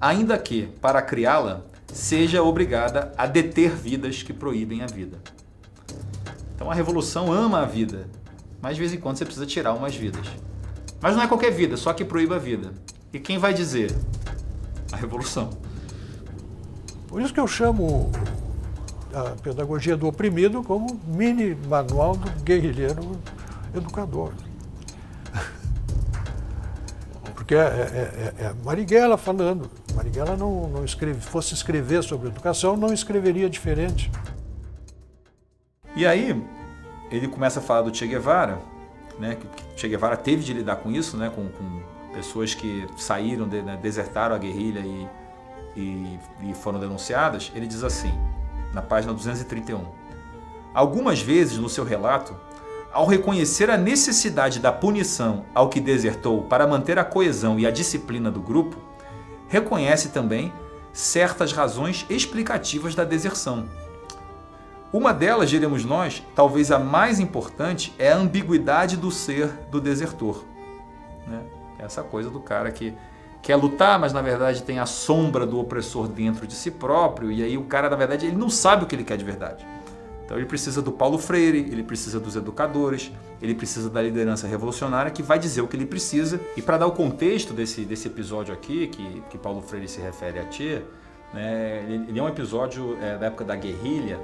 ainda que, para criá-la, seja obrigada a deter vidas que proíbem a vida. Então a revolução ama a vida, mas de vez em quando você precisa tirar umas vidas. Mas não é qualquer vida, só que proíba a vida. E quem vai dizer? A revolução. Por isso que eu chamo a pedagogia do oprimido como mini manual do guerrilheiro educador. Porque é Marighella falando. Marighella não escreve, fosse escrever sobre educação, não escreveria diferente. E aí, ele começa a falar do Che Guevara, né, que Che Guevara teve de lidar com isso, né, com pessoas que saíram, desertaram a guerrilha e foram denunciadas. Ele diz assim, na página 231, algumas vezes no seu relato, ao reconhecer a necessidade da punição ao que desertou para manter a coesão e a disciplina do grupo, reconhece também certas razões explicativas da deserção. Uma delas, diremos nós, talvez a mais importante, é a ambiguidade do ser do desertor, né? Essa coisa do cara que quer lutar, mas na verdade tem a sombra do opressor dentro de si próprio, e aí o cara, na verdade, ele não sabe o que ele quer de verdade. Então ele precisa do Paulo Freire, ele precisa dos educadores, ele precisa da liderança revolucionária que vai dizer o que ele precisa. E para dar o contexto desse episódio aqui, que Paulo Freire se refere a Che, né, ele é um episódio da época da guerrilha,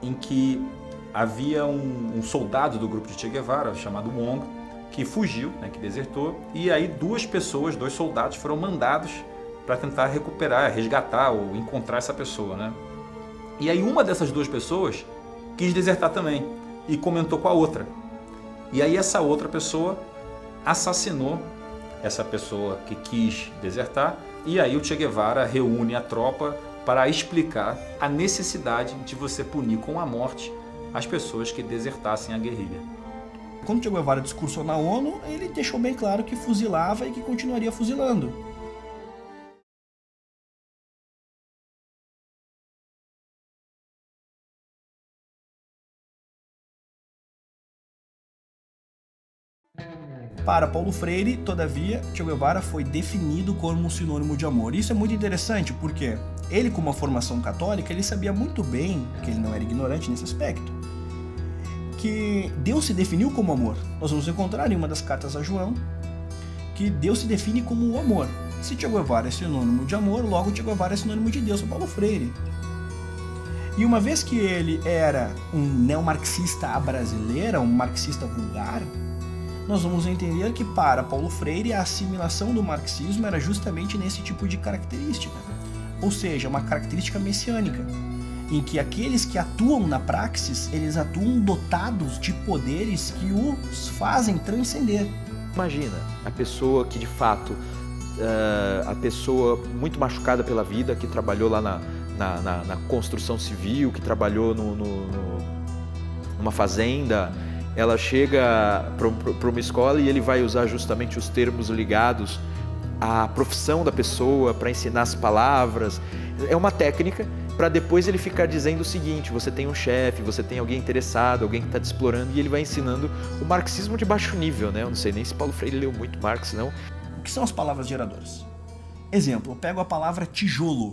em que havia um soldado do grupo de Che Guevara, chamado Mongo, que fugiu, né, que desertou, e aí dois soldados foram mandados para tentar recuperar, resgatar ou encontrar essa pessoa, né? E aí uma dessas duas pessoas quis desertar também e comentou com a outra. E aí essa outra pessoa assassinou essa pessoa que quis desertar, e aí o Che Guevara reúne a tropa para explicar a necessidade de você punir com a morte as pessoas que desertassem a guerrilha. Quando Che Guevara discursou na ONU, ele deixou bem claro que fuzilava e que continuaria fuzilando. Para Paulo Freire, todavia, Che Guevara foi definido como um sinônimo de amor. Isso é muito interessante porque ele com uma formação católica, ele sabia muito bem, que ele não era ignorante nesse aspecto, que Deus se definiu como amor. Nós vamos encontrar em uma das cartas a João que Deus se define como o amor. Se Che Guevara é sinônimo de amor, logo Che Guevara é sinônimo de Deus, Paulo Freire. E uma vez que ele era um neomarxista à brasileira, um marxista vulgar, nós vamos entender que para Paulo Freire a assimilação do marxismo era justamente nesse tipo de característica, ou seja, uma característica messiânica, em que aqueles que atuam na praxis, eles atuam dotados de poderes que os fazem transcender. Imagina a pessoa que de fato, a pessoa muito machucada pela vida, que trabalhou lá na construção civil, que trabalhou numa fazenda, ela chega para uma escola e ele vai usar justamente os termos ligados à profissão da pessoa para ensinar as palavras. É uma técnica para depois ele ficar dizendo o seguinte: você tem um chefe, você tem alguém interessado, alguém que está te explorando, e ele vai ensinando o marxismo de baixo nível, né? Eu não sei nem se Paulo Freire leu muito Marx, não. O que são as palavras geradoras? Exemplo, eu pego a palavra tijolo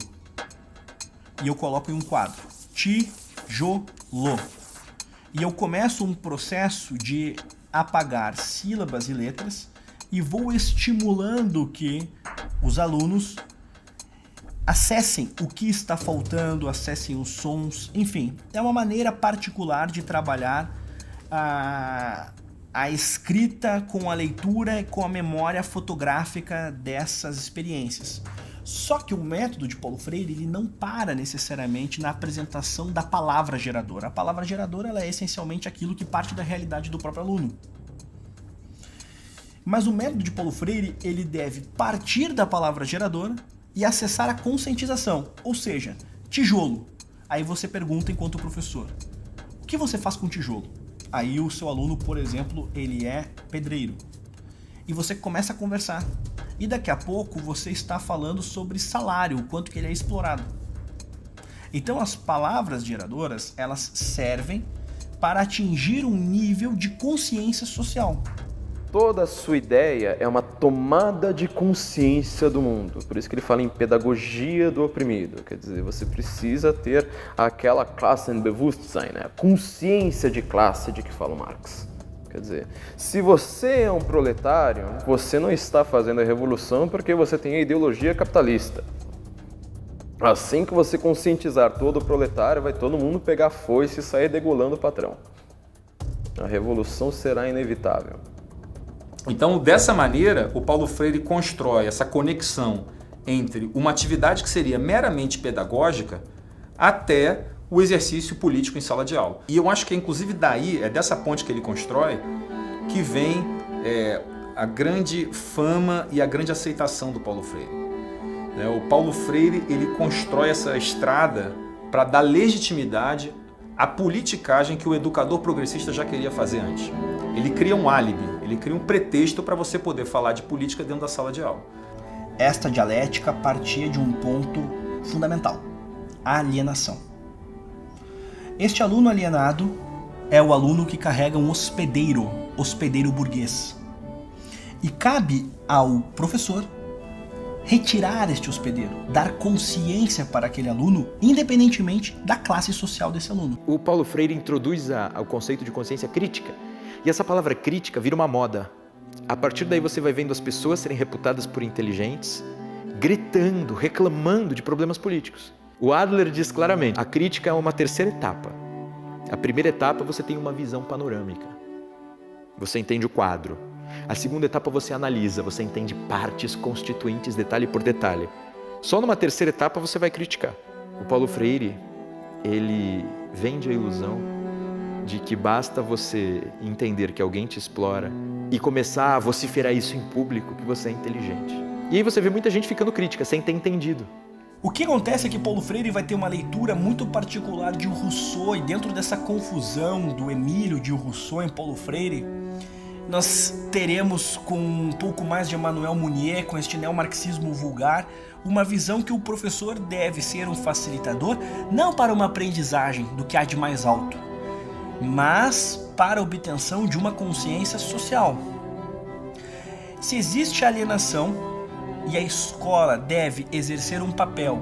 e eu coloco em um quadro. Tijolo. E eu começo um processo de apagar sílabas e letras e vou estimulando que os alunos acessem o que está faltando, acessem os sons, enfim. É uma maneira particular de trabalhar a escrita com a leitura e com a memória fotográfica dessas experiências. Só que o método de Paulo Freire, ele não para necessariamente na apresentação da palavra geradora. A palavra geradora, ela é essencialmente aquilo que parte da realidade do próprio aluno. Mas o método de Paulo Freire, ele deve partir da palavra geradora e acessar a conscientização, ou seja, tijolo. Aí você pergunta enquanto professor, o que você faz com tijolo? Aí o seu aluno, por exemplo, ele é pedreiro. E você começa a conversar. E daqui a pouco você está falando sobre salário, o quanto que ele é explorado. Então as palavras geradoras, elas servem para atingir um nível de consciência social. Toda a sua ideia é uma tomada de consciência do mundo. Por isso que ele fala em pedagogia do oprimido. Quer dizer, você precisa ter aquela Klassenbewusstsein, né? A consciência de classe de que fala o Marx. Quer dizer, se você é um proletário, você não está fazendo a revolução porque você tem a ideologia capitalista. Assim que você conscientizar todo o proletário, vai todo mundo pegar a foice e sair degolando o patrão. A revolução será inevitável. Então, dessa maneira, o Paulo Freire constrói essa conexão entre uma atividade que seria meramente pedagógica até o exercício político em sala de aula. E eu acho que, inclusive, daí, é dessa ponte que ele constrói, que vem a grande fama e a grande aceitação do Paulo Freire. O Paulo Freire, ele constrói essa estrada para dar legitimidade à politicagem que o educador progressista já queria fazer antes. Ele cria um álibi, ele cria um pretexto para você poder falar de política dentro da sala de aula. Esta dialética partia de um ponto fundamental: a alienação. Este aluno alienado é o aluno que carrega um hospedeiro burguês. E cabe ao professor retirar este hospedeiro, dar consciência para aquele aluno, independentemente da classe social desse aluno. O Paulo Freire introduz o conceito de consciência crítica. E essa palavra crítica vira uma moda. A partir daí você vai vendo as pessoas serem reputadas por inteligentes, gritando, reclamando de problemas políticos. O Adler diz claramente, a crítica é uma terceira etapa. A primeira etapa você tem uma visão panorâmica. Você entende o quadro. A segunda etapa você analisa, você entende partes constituintes, detalhe por detalhe. Só numa terceira etapa você vai criticar. O Paulo Freire, ele vende a ilusão de que basta você entender que alguém te explora e começar a vociferar isso em público que você é inteligente. E aí você vê muita gente ficando crítica, sem ter entendido. O que acontece é que Paulo Freire vai ter uma leitura muito particular de Rousseau, e dentro dessa confusão do Emílio de Rousseau em Paulo Freire, nós teremos, com um pouco mais de Emmanuel Mounier, com este neomarxismo vulgar, uma visão que o professor deve ser um facilitador, não para uma aprendizagem do que há de mais alto, mas para a obtenção de uma consciência social. Se existe alienação, e a escola deve exercer um papel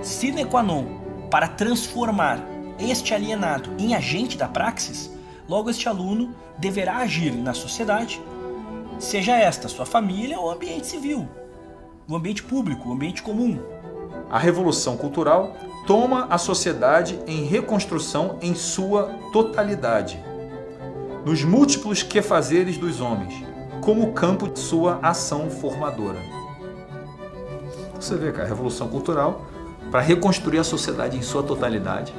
sine qua non para transformar este alienado em agente da praxis, logo este aluno deverá agir na sociedade, seja esta sua família ou ambiente civil, o ambiente público, o ambiente comum. A revolução cultural toma a sociedade em reconstrução em sua totalidade, nos múltiplos quefazeres dos homens, como campo de sua ação formadora. Você vê que a revolução cultural, para reconstruir a sociedade em sua totalidade,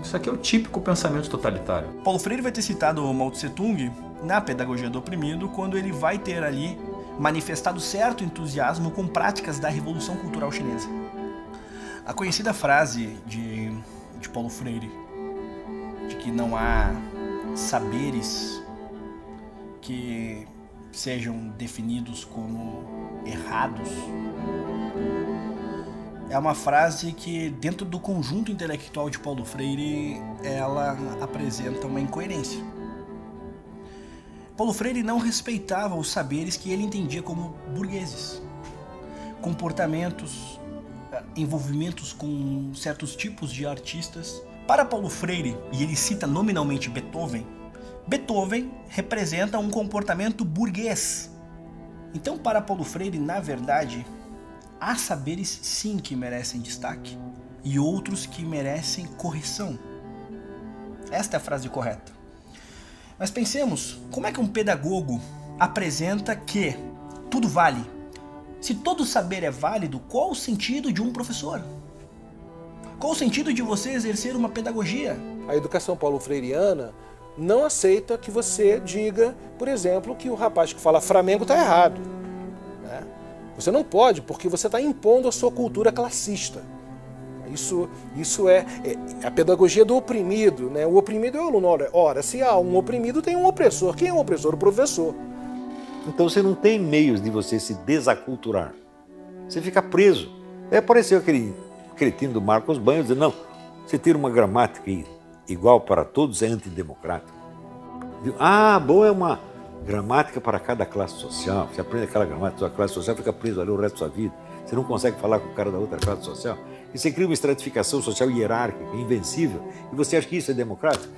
isso aqui é o típico pensamento totalitário. Paulo Freire vai ter citado o Mao Tse Tung na Pedagogia do Oprimido, quando ele vai ter ali manifestado certo entusiasmo com práticas da Revolução Cultural Chinesa. A conhecida frase de Paulo Freire, de que não há saberes que sejam definidos como errados, é uma frase que, dentro do conjunto intelectual de Paulo Freire, ela apresenta uma incoerência. Paulo Freire não respeitava os saberes que ele entendia como burgueses. Comportamentos, envolvimentos com certos tipos de artistas. Para Paulo Freire, e ele cita nominalmente Beethoven, Beethoven representa um comportamento burguês. Então, para Paulo Freire, na verdade, há saberes sim que merecem destaque e outros que merecem correção. Esta é a frase correta. Mas pensemos, como é que um pedagogo apresenta que tudo vale? Se todo saber é válido, qual o sentido de um professor? Qual o sentido de você exercer uma pedagogia? A educação paulo-freiriana não aceita que você diga, por exemplo, que o rapaz que fala Flamengo está errado. Né? Você não pode, porque você está impondo a sua cultura classista. Isso é a pedagogia do oprimido. Né? O oprimido é o aluno. Ora, se há um oprimido, tem um opressor. Quem é o opressor? O professor. Então você não tem meios de você se desaculturar. Você fica preso. Apareceu aquele cretino do Marcos Banhos dizendo, não, você tira uma gramática igual para todos é antidemocrático. Bom, é uma gramática para cada classe social. Você aprende aquela gramática, sua classe social fica preso ali o resto da sua vida. Você não consegue falar com o cara da outra classe social. E você cria uma estratificação social hierárquica, invencível, e você acha que isso é democrático?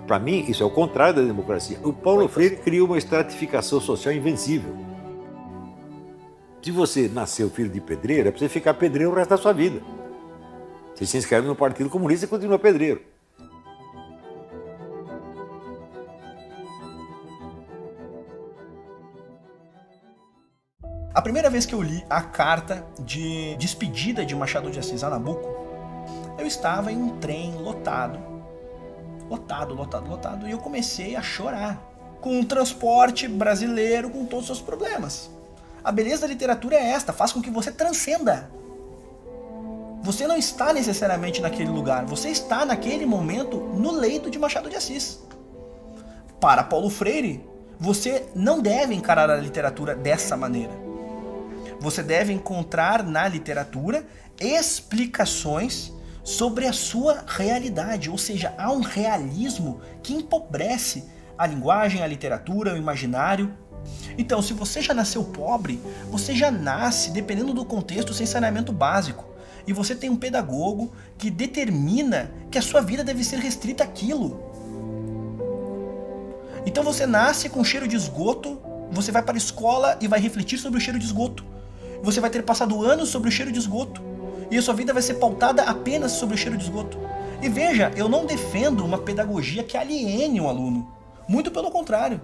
Para mim, isso é o contrário da democracia. O Paulo Freire criou uma estratificação social invencível. Se você nasceu filho de pedreiro, é para você ficar pedreiro o resto da sua vida. Você se inscreve no Partido Comunista e continua pedreiro. A primeira vez que eu li a carta de despedida de Machado de Assis a Nabuco, eu estava em um trem lotado, e eu comecei a chorar. Com o transporte brasileiro, com todos os seus problemas. A beleza da literatura é esta, faz com que você transcenda. Você não está necessariamente naquele lugar, você está naquele momento no leito de Machado de Assis. Para Paulo Freire, você não deve encarar a literatura dessa maneira. Você deve encontrar na literatura explicações sobre a sua realidade, ou seja, há um realismo que empobrece a linguagem, a literatura, o imaginário. Então, se você já nasceu pobre, você já nasce, dependendo do contexto, sem saneamento básico. E você tem um pedagogo que determina que a sua vida deve ser restrita àquilo. Então você nasce com cheiro de esgoto, você vai para a escola e vai refletir sobre o cheiro de esgoto. Você vai ter passado anos sobre o cheiro de esgoto. E a sua vida vai ser pautada apenas sobre o cheiro de esgoto. E veja, eu não defendo uma pedagogia que aliene o aluno. Muito pelo contrário.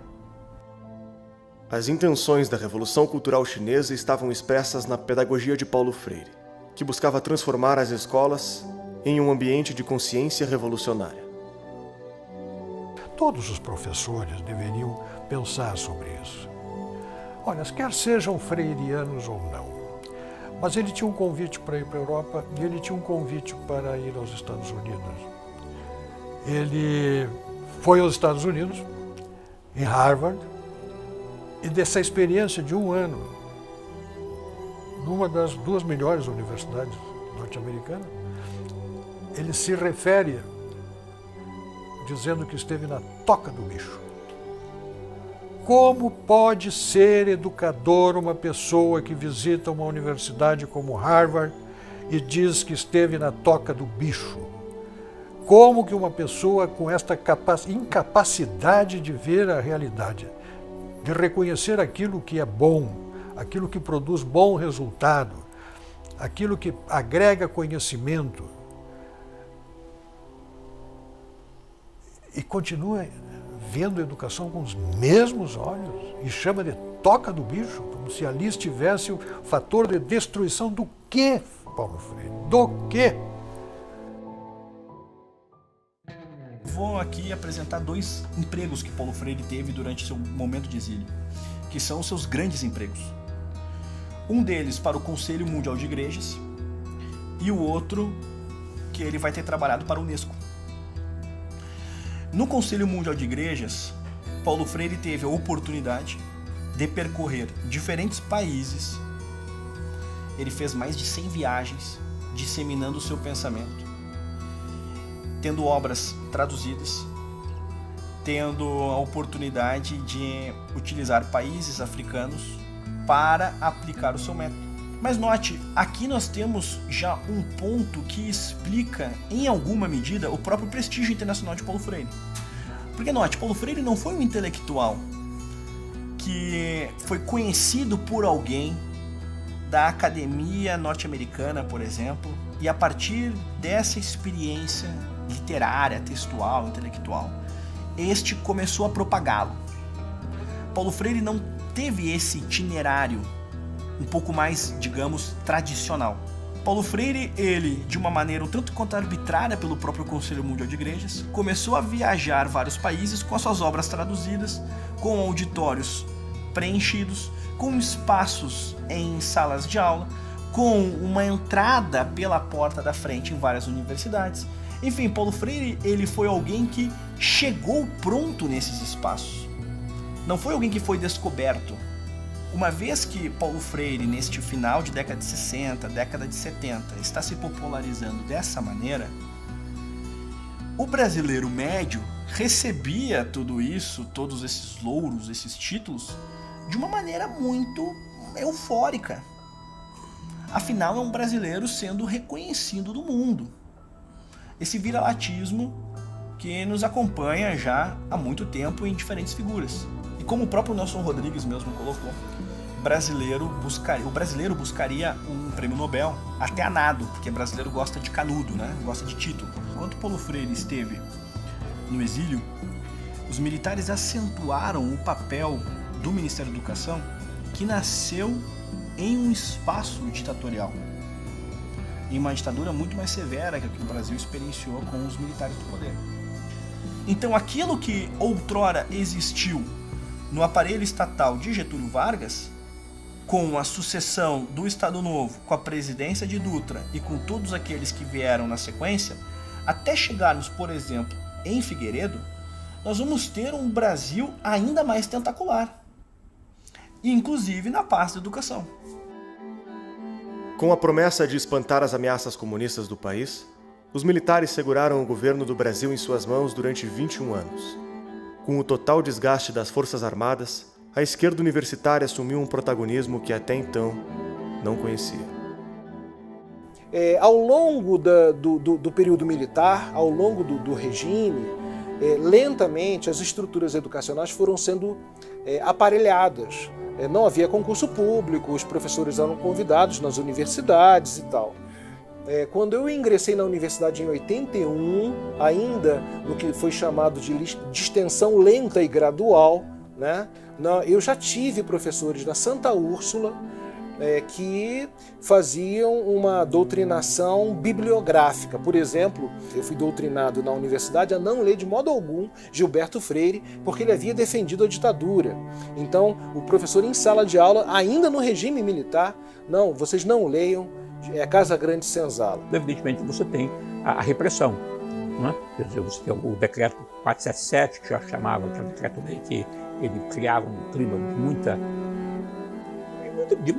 As intenções da Revolução Cultural Chinesa estavam expressas na pedagogia de Paulo Freire, que buscava transformar as escolas em um ambiente de consciência revolucionária. Todos os professores deveriam pensar sobre isso. Olha, quer sejam freirianos ou não, mas ele tinha um convite para ir para a Europa e ele tinha um convite para ir aos Estados Unidos. Ele foi aos Estados Unidos, em Harvard, e dessa experiência de um ano, numa das 2 melhores universidades norte-americanas, ele se refere dizendo que esteve na toca do bicho. Como pode ser educador uma pessoa que visita uma universidade como Harvard e diz que esteve na toca do bicho. Como que uma pessoa com esta incapacidade de ver a realidade, de reconhecer aquilo que é bom, aquilo que produz bom resultado, aquilo que agrega conhecimento, e continua vendo a educação com os mesmos olhos e chama de toca do bicho, como se ali estivesse o fator de destruição do quê, Paulo Freire? Do quê? Vou aqui apresentar 2 empregos que Paulo Freire teve durante seu momento de exílio, que são os seus grandes empregos. Um deles para o Conselho Mundial de Igrejas e o outro que ele vai ter trabalhado para a Unesco. No Conselho Mundial de Igrejas, Paulo Freire teve a oportunidade de percorrer diferentes países. Ele fez mais de 100 viagens, disseminando o seu pensamento, tendo obras traduzidas, tendo a oportunidade de utilizar países africanos para aplicar o seu método. Mas note, aqui nós temos já um ponto que explica, em alguma medida, o próprio prestígio internacional de Paulo Freire. Porque note, Paulo Freire não foi um intelectual que foi conhecido por alguém da academia norte-americana, por exemplo, e a partir dessa experiência literária, textual, intelectual, este começou a propagá-lo. Paulo Freire não teve esse itinerário um pouco mais, digamos, tradicional. Paulo Freire, ele, de uma maneira um tanto quanto arbitrária pelo próprio Conselho Mundial de Igrejas, começou a viajar vários países com as suas obras traduzidas, com auditórios preenchidos, com espaços em salas de aula, com uma entrada pela porta da frente em várias universidades. Enfim, Paulo Freire, ele foi alguém que chegou pronto nesses espaços. Não foi alguém que foi descoberto. Uma vez que Paulo Freire, neste final de década de 60, década de 70, está se popularizando dessa maneira, o brasileiro médio recebia tudo isso, todos esses louros, esses títulos, de uma maneira muito eufórica. Afinal, é um brasileiro sendo reconhecido do mundo. Esse viralatismo que nos acompanha já há muito tempo em diferentes figuras. E como o próprio Nelson Rodrigues mesmo colocou, o brasileiro buscaria um prêmio Nobel até a nado, porque brasileiro gosta de canudo, né? Gosta de título. Enquanto Paulo Freire esteve no exílio, os militares acentuaram o papel do Ministério da Educação, que nasceu em um espaço ditatorial, em uma ditadura muito mais severa que a que o Brasil experienciou com os militares do poder. Então aquilo que outrora existiu no aparelho estatal de Getúlio Vargas, com a sucessão do Estado Novo, com a presidência de Dutra e com todos aqueles que vieram na sequência, até chegarmos, por exemplo, em Figueiredo, nós vamos ter um Brasil ainda mais tentacular, inclusive na parte da educação. Com a promessa de espantar as ameaças comunistas do país, os militares seguraram o governo do Brasil em suas mãos durante 21 anos. Com o total desgaste das Forças Armadas, a esquerda universitária assumiu um protagonismo que até então não conhecia. Ao longo do período militar, ao longo do regime, lentamente as estruturas educacionais foram sendo aparelhadas. Não havia concurso público, os professores eram convidados nas universidades e tal. Quando eu ingressei na universidade em 81, ainda no que foi chamado de extensão lenta e gradual, né, eu já tive professores na Santa Úrsula que faziam uma doutrinação bibliográfica. Por exemplo, eu fui doutrinado na universidade a não ler de modo algum Gilberto Freire, porque ele havia defendido a ditadura. Então, o professor em sala de aula, ainda no regime militar, não, vocês não leiam Casa Grande Senzala. Evidentemente, você tem a repressão. Não é? Quer dizer, você tem o decreto 477, que já chamava, que é um decreto-lei que ele criava um clima de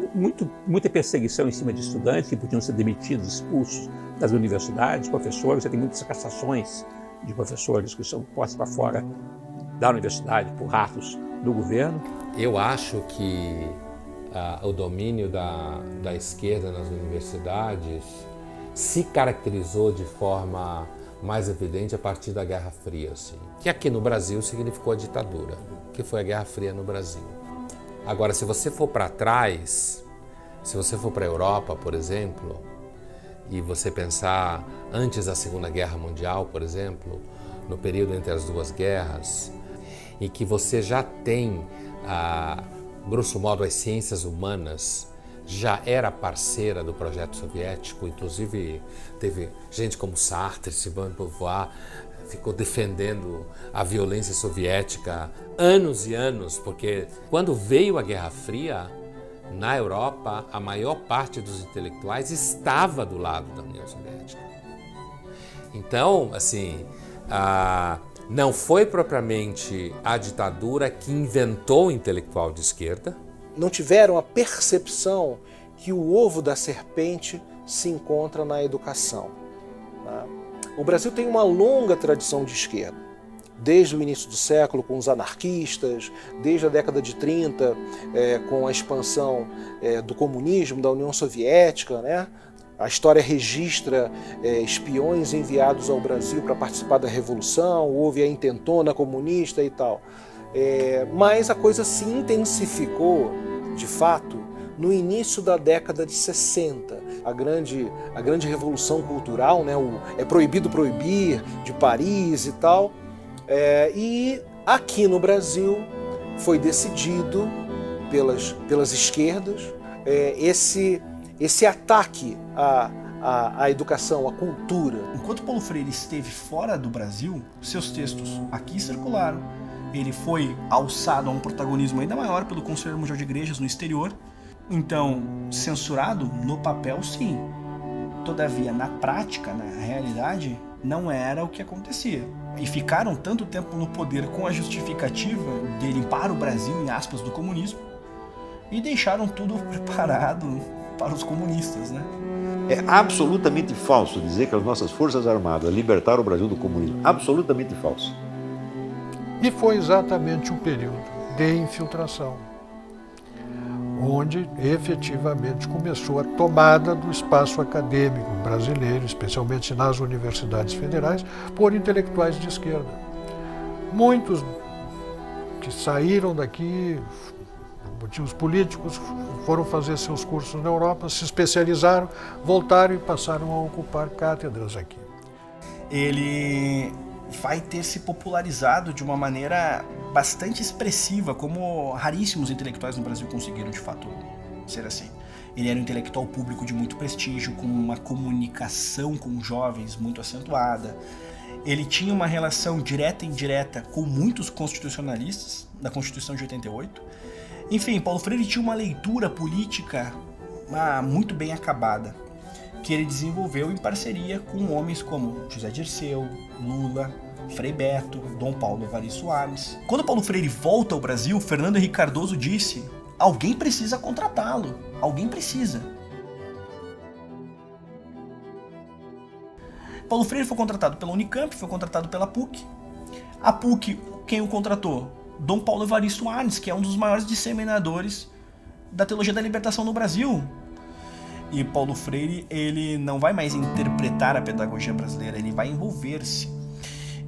muita perseguição em cima de estudantes que podiam ser demitidos, expulsos das universidades, professores. Você tem muitas cassações de professores que são postos para fora da universidade por ratos do governo. Eu acho que o domínio da esquerda nas universidades se caracterizou de forma mais evidente a partir da Guerra Fria, assim, que aqui no Brasil significou a ditadura, que foi a Guerra Fria no Brasil. Agora, se você for para trás, se você for para a Europa, por exemplo, e você pensar antes da Segunda Guerra Mundial, por exemplo, no período entre as duas guerras, em que você já tem, grosso modo, as ciências humanas, já era parceira do projeto soviético, inclusive teve gente como Sartre, Simone de Beauvoir, ficou defendendo a violência soviética anos e anos, porque quando veio a Guerra Fria, na Europa, a maior parte dos intelectuais estava do lado da União Soviética. Então, assim, não foi propriamente a ditadura que inventou o intelectual de esquerda. Não tiveram a percepção que o ovo da serpente se encontra na educação. O Brasil tem uma longa tradição de esquerda, desde o início do século com os anarquistas, desde a década de 30 com a expansão do comunismo, da União Soviética, né? A história registra espiões enviados ao Brasil para participar da Revolução, houve a intentona comunista e tal. Mas a coisa se intensificou, de fato, no início da década de 60. A grande revolução cultural, né? É proibido proibir, de Paris e tal. E aqui no Brasil foi decidido pelas esquerdas esse ataque à educação, à cultura. Enquanto Paulo Freire esteve fora do Brasil, seus textos aqui circularam. Ele foi alçado a um protagonismo ainda maior pelo Conselho Mundial de Igrejas no exterior. Então, censurado no papel, sim. Todavia, na prática, na realidade, não era o que acontecia. E ficaram tanto tempo no poder com a justificativa de limpar o Brasil, em aspas, do comunismo, e deixaram tudo preparado para os comunistas, né? É absolutamente falso dizer que as nossas Forças Armadas libertaram o Brasil do comunismo. Absolutamente falso. E foi exatamente um período de infiltração, onde efetivamente começou a tomada do espaço acadêmico brasileiro, especialmente nas universidades federais, por intelectuais de esquerda. Muitos que saíram daqui, por motivos políticos, foram fazer seus cursos na Europa, se especializaram, voltaram e passaram a ocupar cátedras aqui. Ele vai ter se popularizado de uma maneira bastante expressiva, como raríssimos intelectuais no Brasil conseguiram de fato ser assim. Ele era um intelectual público de muito prestígio, com uma comunicação com jovens muito acentuada. Ele tinha uma relação direta e indireta com muitos constitucionalistas da Constituição de 88. Enfim, Paulo Freire tinha uma leitura política muito bem acabada, que ele desenvolveu em parceria com homens como José Dirceu, Lula, Frei Beto, Dom Paulo Evaristo Soares. Quando Paulo Freire volta ao Brasil, Fernando Henrique Cardoso disse: alguém precisa contratá-lo, alguém precisa. Paulo Freire foi contratado pela Unicamp, foi contratado pela PUC. A PUC, quem o contratou? Dom Paulo Evaristo Soares, que é um dos maiores disseminadores da teologia da libertação no Brasil. E Paulo Freire, ele não vai mais interpretar a pedagogia brasileira, ele vai envolver-se.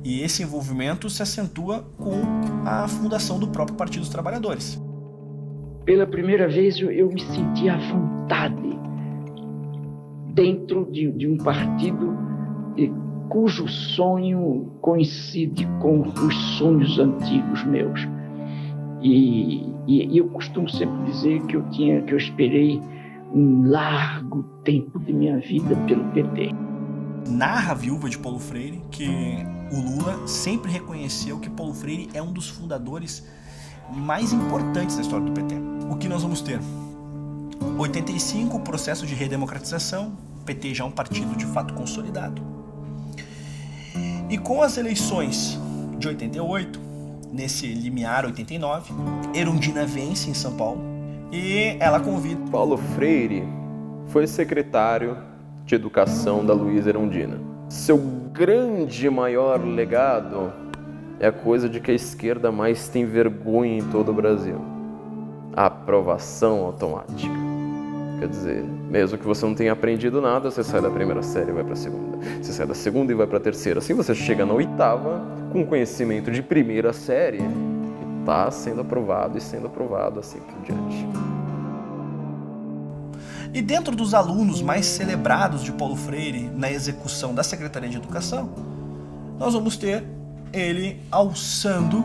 E esse envolvimento se acentua com a fundação do próprio Partido dos Trabalhadores. Pela primeira vez eu me senti à vontade dentro de um partido cujo sonho coincide com os sonhos antigos meus. E eu costumo sempre dizer que eu esperei um largo tempo de minha vida pelo PT. Narra a viúva de Paulo Freire que o Lula sempre reconheceu que Paulo Freire é um dos fundadores mais importantes da história do PT. O que nós vamos ter? 85, processo de redemocratização, o PT já é um partido de fato consolidado. E com as eleições de 88, nesse limiar 89, Erundina vence em São Paulo e ela convida... Paulo Freire foi secretário de Educação da Luísa Erundina. Seu grande maior legado é a coisa de que a esquerda mais tem vergonha em todo o Brasil: a aprovação automática. Quer dizer, mesmo que você não tenha aprendido nada, você sai da primeira série e vai para a segunda. Você sai da segunda e vai para a terceira. Assim você chega na oitava com conhecimento de primeira série e está sendo aprovado e sendo aprovado assim por diante. E dentro dos alunos mais celebrados de Paulo Freire na execução da Secretaria de Educação, nós vamos ter ele alçando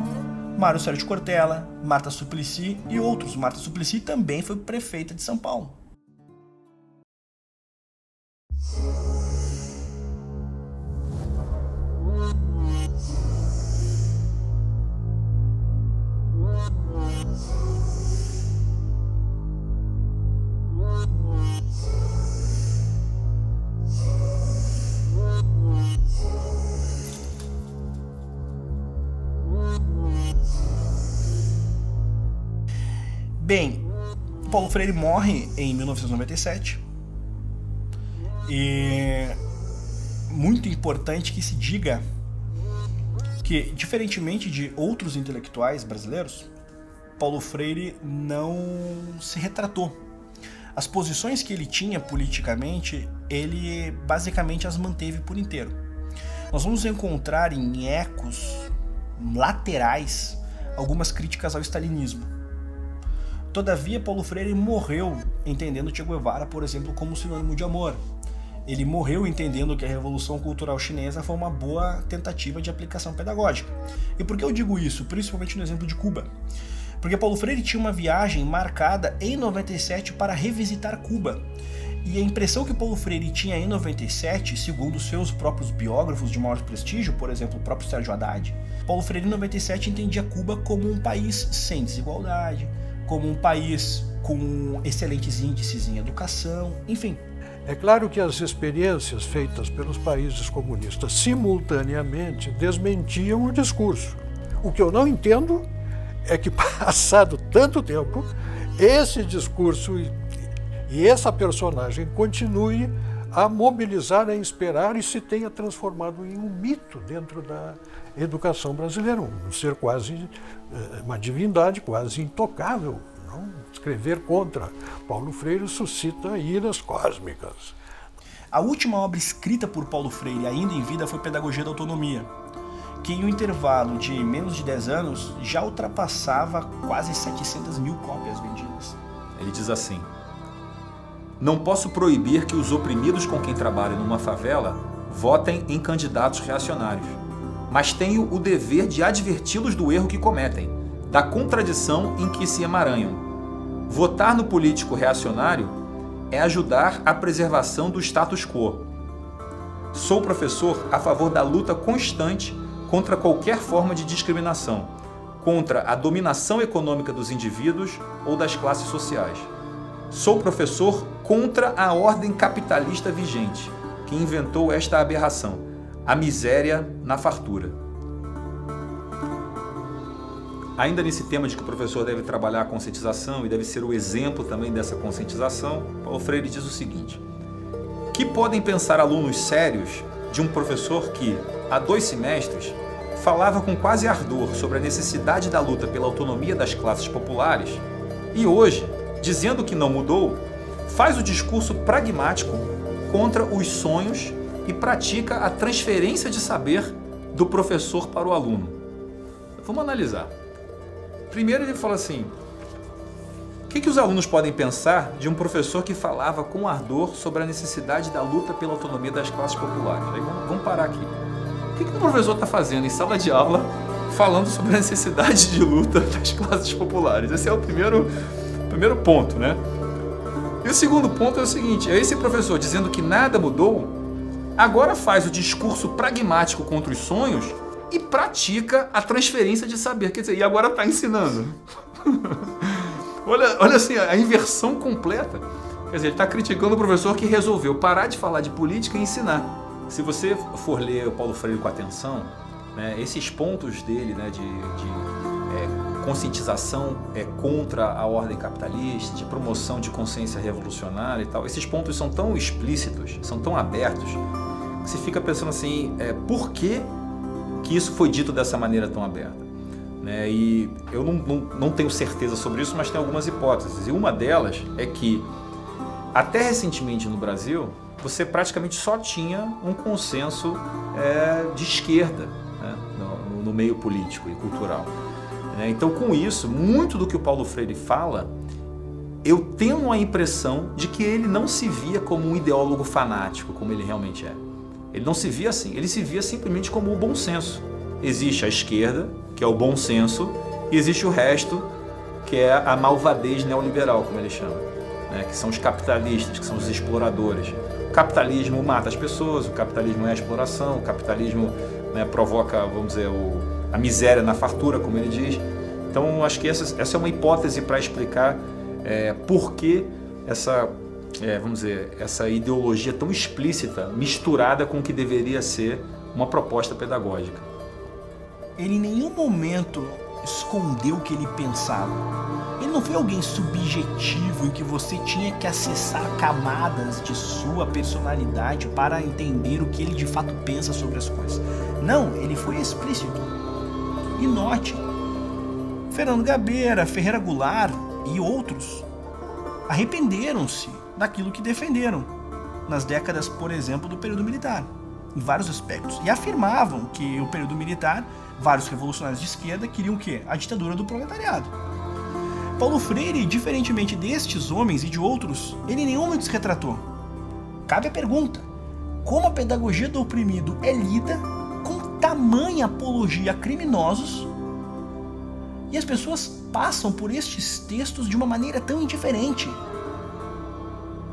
Mário Sérgio Cortella, Marta Suplicy e outros. Marta Suplicy também foi prefeita de São Paulo. Bem, Paulo Freire morre em 1997 e muito importante que se diga que, diferentemente de outros intelectuais brasileiros, Paulo Freire não se retratou. As posições que ele tinha politicamente, ele basicamente as manteve por inteiro. Nós vamos encontrar em ecos laterais algumas críticas ao stalinismo. Todavia, Paulo Freire morreu entendendo Che Guevara, por exemplo, como sinônimo de amor. Ele morreu entendendo que a Revolução Cultural Chinesa foi uma boa tentativa de aplicação pedagógica. E por que eu digo isso? Principalmente no exemplo de Cuba. Porque Paulo Freire tinha uma viagem marcada em 97 para revisitar Cuba. E a impressão que Paulo Freire tinha em 97, segundo seus próprios biógrafos de maior prestígio, por exemplo, o próprio Sérgio Haddad, Paulo Freire em 97 entendia Cuba como um país sem desigualdade, como um país com excelentes índices em educação, enfim. É claro que as experiências feitas pelos países comunistas simultaneamente desmentiam o discurso. O que eu não entendo é que, passado tanto tempo, esse discurso e essa personagem continue a mobilizar, a inspirar e se tenha transformado em um mito dentro da educação brasileira, um ser quase, uma divindade quase intocável. Não? Escrever contra Paulo Freire suscita iras cósmicas. A última obra escrita por Paulo Freire, ainda em vida, foi Pedagogia da Autonomia, que em um intervalo de menos de 10 anos já ultrapassava quase 700 mil cópias vendidas. Ele diz assim: não posso proibir que os oprimidos com quem trabalho numa favela votem em candidatos reacionários, mas tenho o dever de adverti-los do erro que cometem, da contradição em que se emaranham. Votar no político reacionário é ajudar a preservação do status quo. Sou professor a favor da luta constante contra qualquer forma de discriminação, contra a dominação econômica dos indivíduos ou das classes sociais. Sou professor contra a ordem capitalista vigente, que inventou esta aberração, a miséria na fartura. Ainda nesse tema de que o professor deve trabalhar a conscientização e deve ser o exemplo também dessa conscientização, Paulo Freire diz o seguinte: que podem pensar alunos sérios de um professor que, há 2 semestres, falava com quase ardor sobre a necessidade da luta pela autonomia das classes populares e hoje, dizendo que não mudou, faz o discurso pragmático contra os sonhos e pratica a transferência de saber do professor para o aluno? Vamos analisar. Primeiro ele fala assim: o que os alunos podem pensar de um professor que falava com ardor sobre a necessidade da luta pela autonomia das classes populares? Aí vamos parar aqui. O que o professor está fazendo em sala de aula falando sobre a necessidade de luta das classes populares? Esse é o primeiro ponto, né? E o segundo ponto é o seguinte: é esse professor dizendo que nada mudou, agora faz o discurso pragmático contra os sonhos e pratica a transferência de saber. Quer dizer, e agora está ensinando. olha assim, a inversão completa. Quer dizer, ele está criticando o professor que resolveu parar de falar de política e ensinar. Se você for ler o Paulo Freire com atenção, né, esses pontos dele, né, de conscientização contra a ordem capitalista, de promoção de consciência revolucionária e tal, esses pontos são tão explícitos, são tão abertos, que você fica pensando assim, por que isso foi dito dessa maneira tão aberta? Né? E eu não tenho certeza sobre isso, mas tem algumas hipóteses. E uma delas é que Até recentemente no Brasil, você praticamente só tinha um consenso de esquerda, né, no meio político e cultural. Então, com isso, muito do que o Paulo Freire fala, eu tenho a impressão de que ele não se via como um ideólogo fanático, como ele realmente é. Ele não se via assim, ele se via simplesmente como o bom senso. Existe a esquerda, que é o bom senso, e existe o resto, que é a malvadez neoliberal, como ele chama, né? Que são os capitalistas, que são os exploradores. O capitalismo mata as pessoas, o capitalismo é a exploração, o capitalismo, né, provoca, vamos dizer, a miséria na fartura, como ele diz. Então, acho que essa é uma hipótese para explicar por que vamos dizer, essa ideologia tão explícita, misturada com o que deveria ser uma proposta pedagógica. Ele em nenhum momento escondeu o que ele pensava. Ele não foi alguém subjetivo em que você tinha que acessar camadas de sua personalidade para entender o que ele de fato pensa sobre as coisas. Não, ele foi explícito. E note, Fernando Gabeira, Ferreira Goulart e outros arrependeram-se daquilo que defenderam nas décadas, por exemplo, do período militar, em vários aspectos, e afirmavam que o período militar, vários revolucionários de esquerda queriam o quê? A ditadura do proletariado. Paulo Freire, diferentemente destes homens e de outros, ele em nenhum momento se retratou. Cabe a pergunta: como a pedagogia do oprimido é lida com tamanha apologia a criminosos e as pessoas passam por estes textos de uma maneira tão indiferente?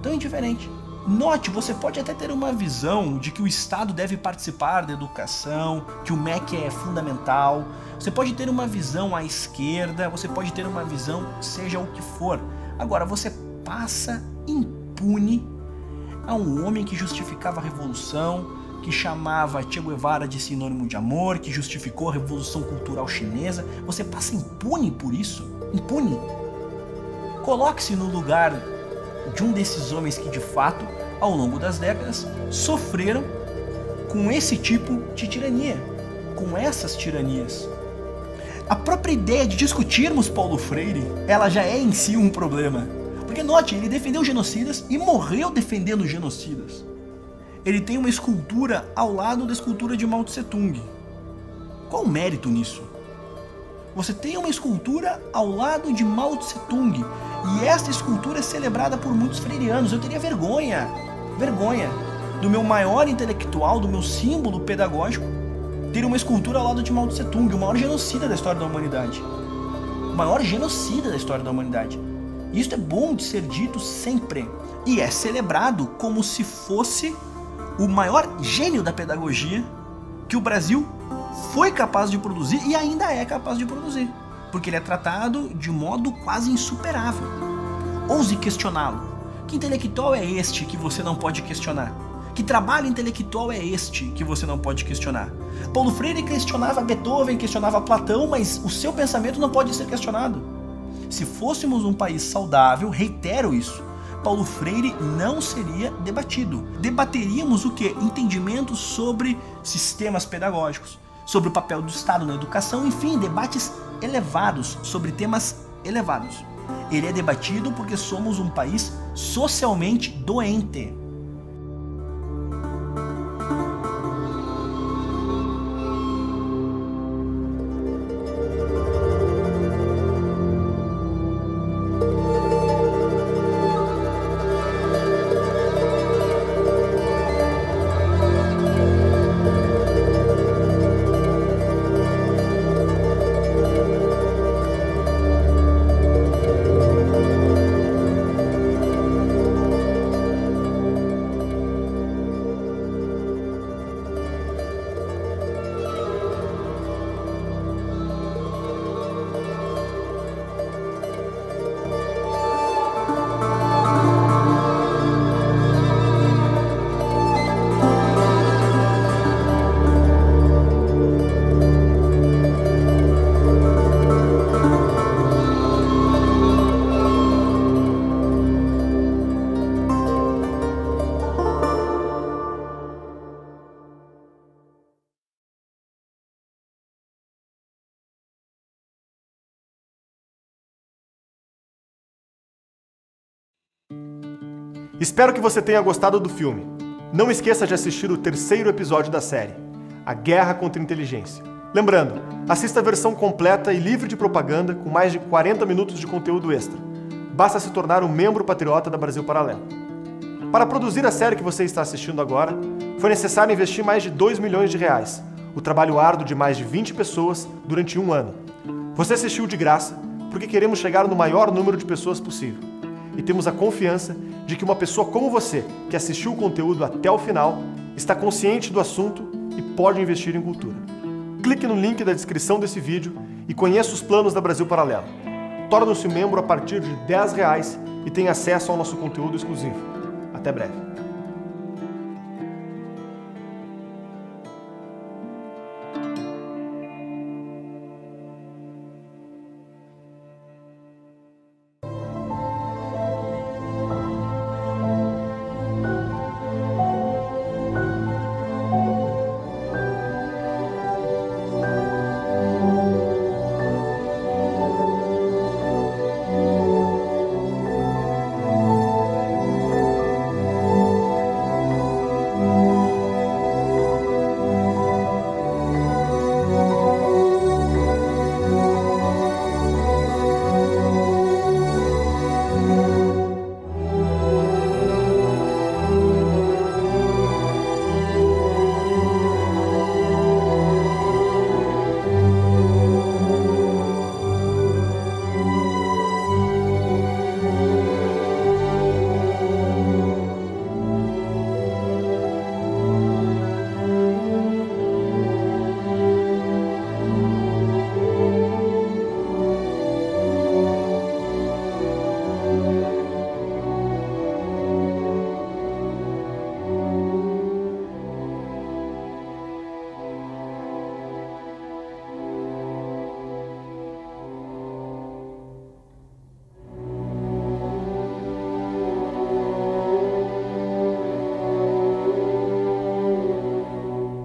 Tão indiferente. Note, você pode até ter uma visão de que o Estado deve participar da educação, que o MEC é fundamental, você pode ter uma visão à esquerda, você pode ter uma visão seja o que for. Agora, você passa impune a um homem que justificava a revolução, que chamava Che Guevara de sinônimo de amor, que justificou a revolução cultural chinesa. Você passa impune por isso? Impune? Coloque-se no lugar de um desses homens que de fato, ao longo das décadas, sofreram com esse tipo de tirania, com essas tiranias. A própria ideia de discutirmos Paulo Freire, ela já é em si um problema. Porque note, ele defendeu genocidas e morreu defendendo genocidas. Ele tem uma escultura ao lado da escultura de Mao Tse Tung. Qual o mérito nisso? Você tem uma escultura ao lado de Mao Tse Tung, e esta escultura é celebrada por muitos freirianos. Eu teria vergonha do meu maior intelectual, do meu símbolo pedagógico, ter uma escultura ao lado de Mao Tse Tung, o maior genocida da história da humanidade. O maior genocida da história da humanidade. Isso é bom de ser dito sempre. E é celebrado como se fosse o maior gênio da pedagogia que o Brasil foi capaz de produzir e ainda é capaz de produzir. Porque ele é tratado de modo quase insuperável. Ouse questioná-lo. Que intelectual é este que você não pode questionar? Que trabalho intelectual é este que você não pode questionar? Paulo Freire questionava Beethoven, questionava Platão, mas o seu pensamento não pode ser questionado. Se fôssemos um país saudável, reitero isso, Paulo Freire não seria debatido. Debateríamos o quê? Entendimentos sobre sistemas pedagógicos, sobre o papel do Estado na educação, enfim, debates elevados sobre temas elevados. Ele é debatido porque somos um país socialmente doente. Espero que você tenha gostado do filme. Não esqueça de assistir o 3º episódio da série, A Guerra contra a Inteligência. Lembrando, assista a versão completa e livre de propaganda com mais de 40 minutos de conteúdo extra. Basta se tornar um membro patriota da Brasil Paralelo. Para produzir a série que você está assistindo agora, foi necessário investir mais de R$2 milhões, o trabalho árduo de mais de 20 pessoas durante 1 ano. Você assistiu de graça porque queremos chegar no maior número de pessoas possível. E temos a confiança de que uma pessoa como você, que assistiu o conteúdo até o final, está consciente do assunto e pode investir em cultura. Clique no link da descrição desse vídeo e conheça os planos da Brasil Paralelo. Torne-se membro a partir de R$10 e tenha acesso ao nosso conteúdo exclusivo. Até breve.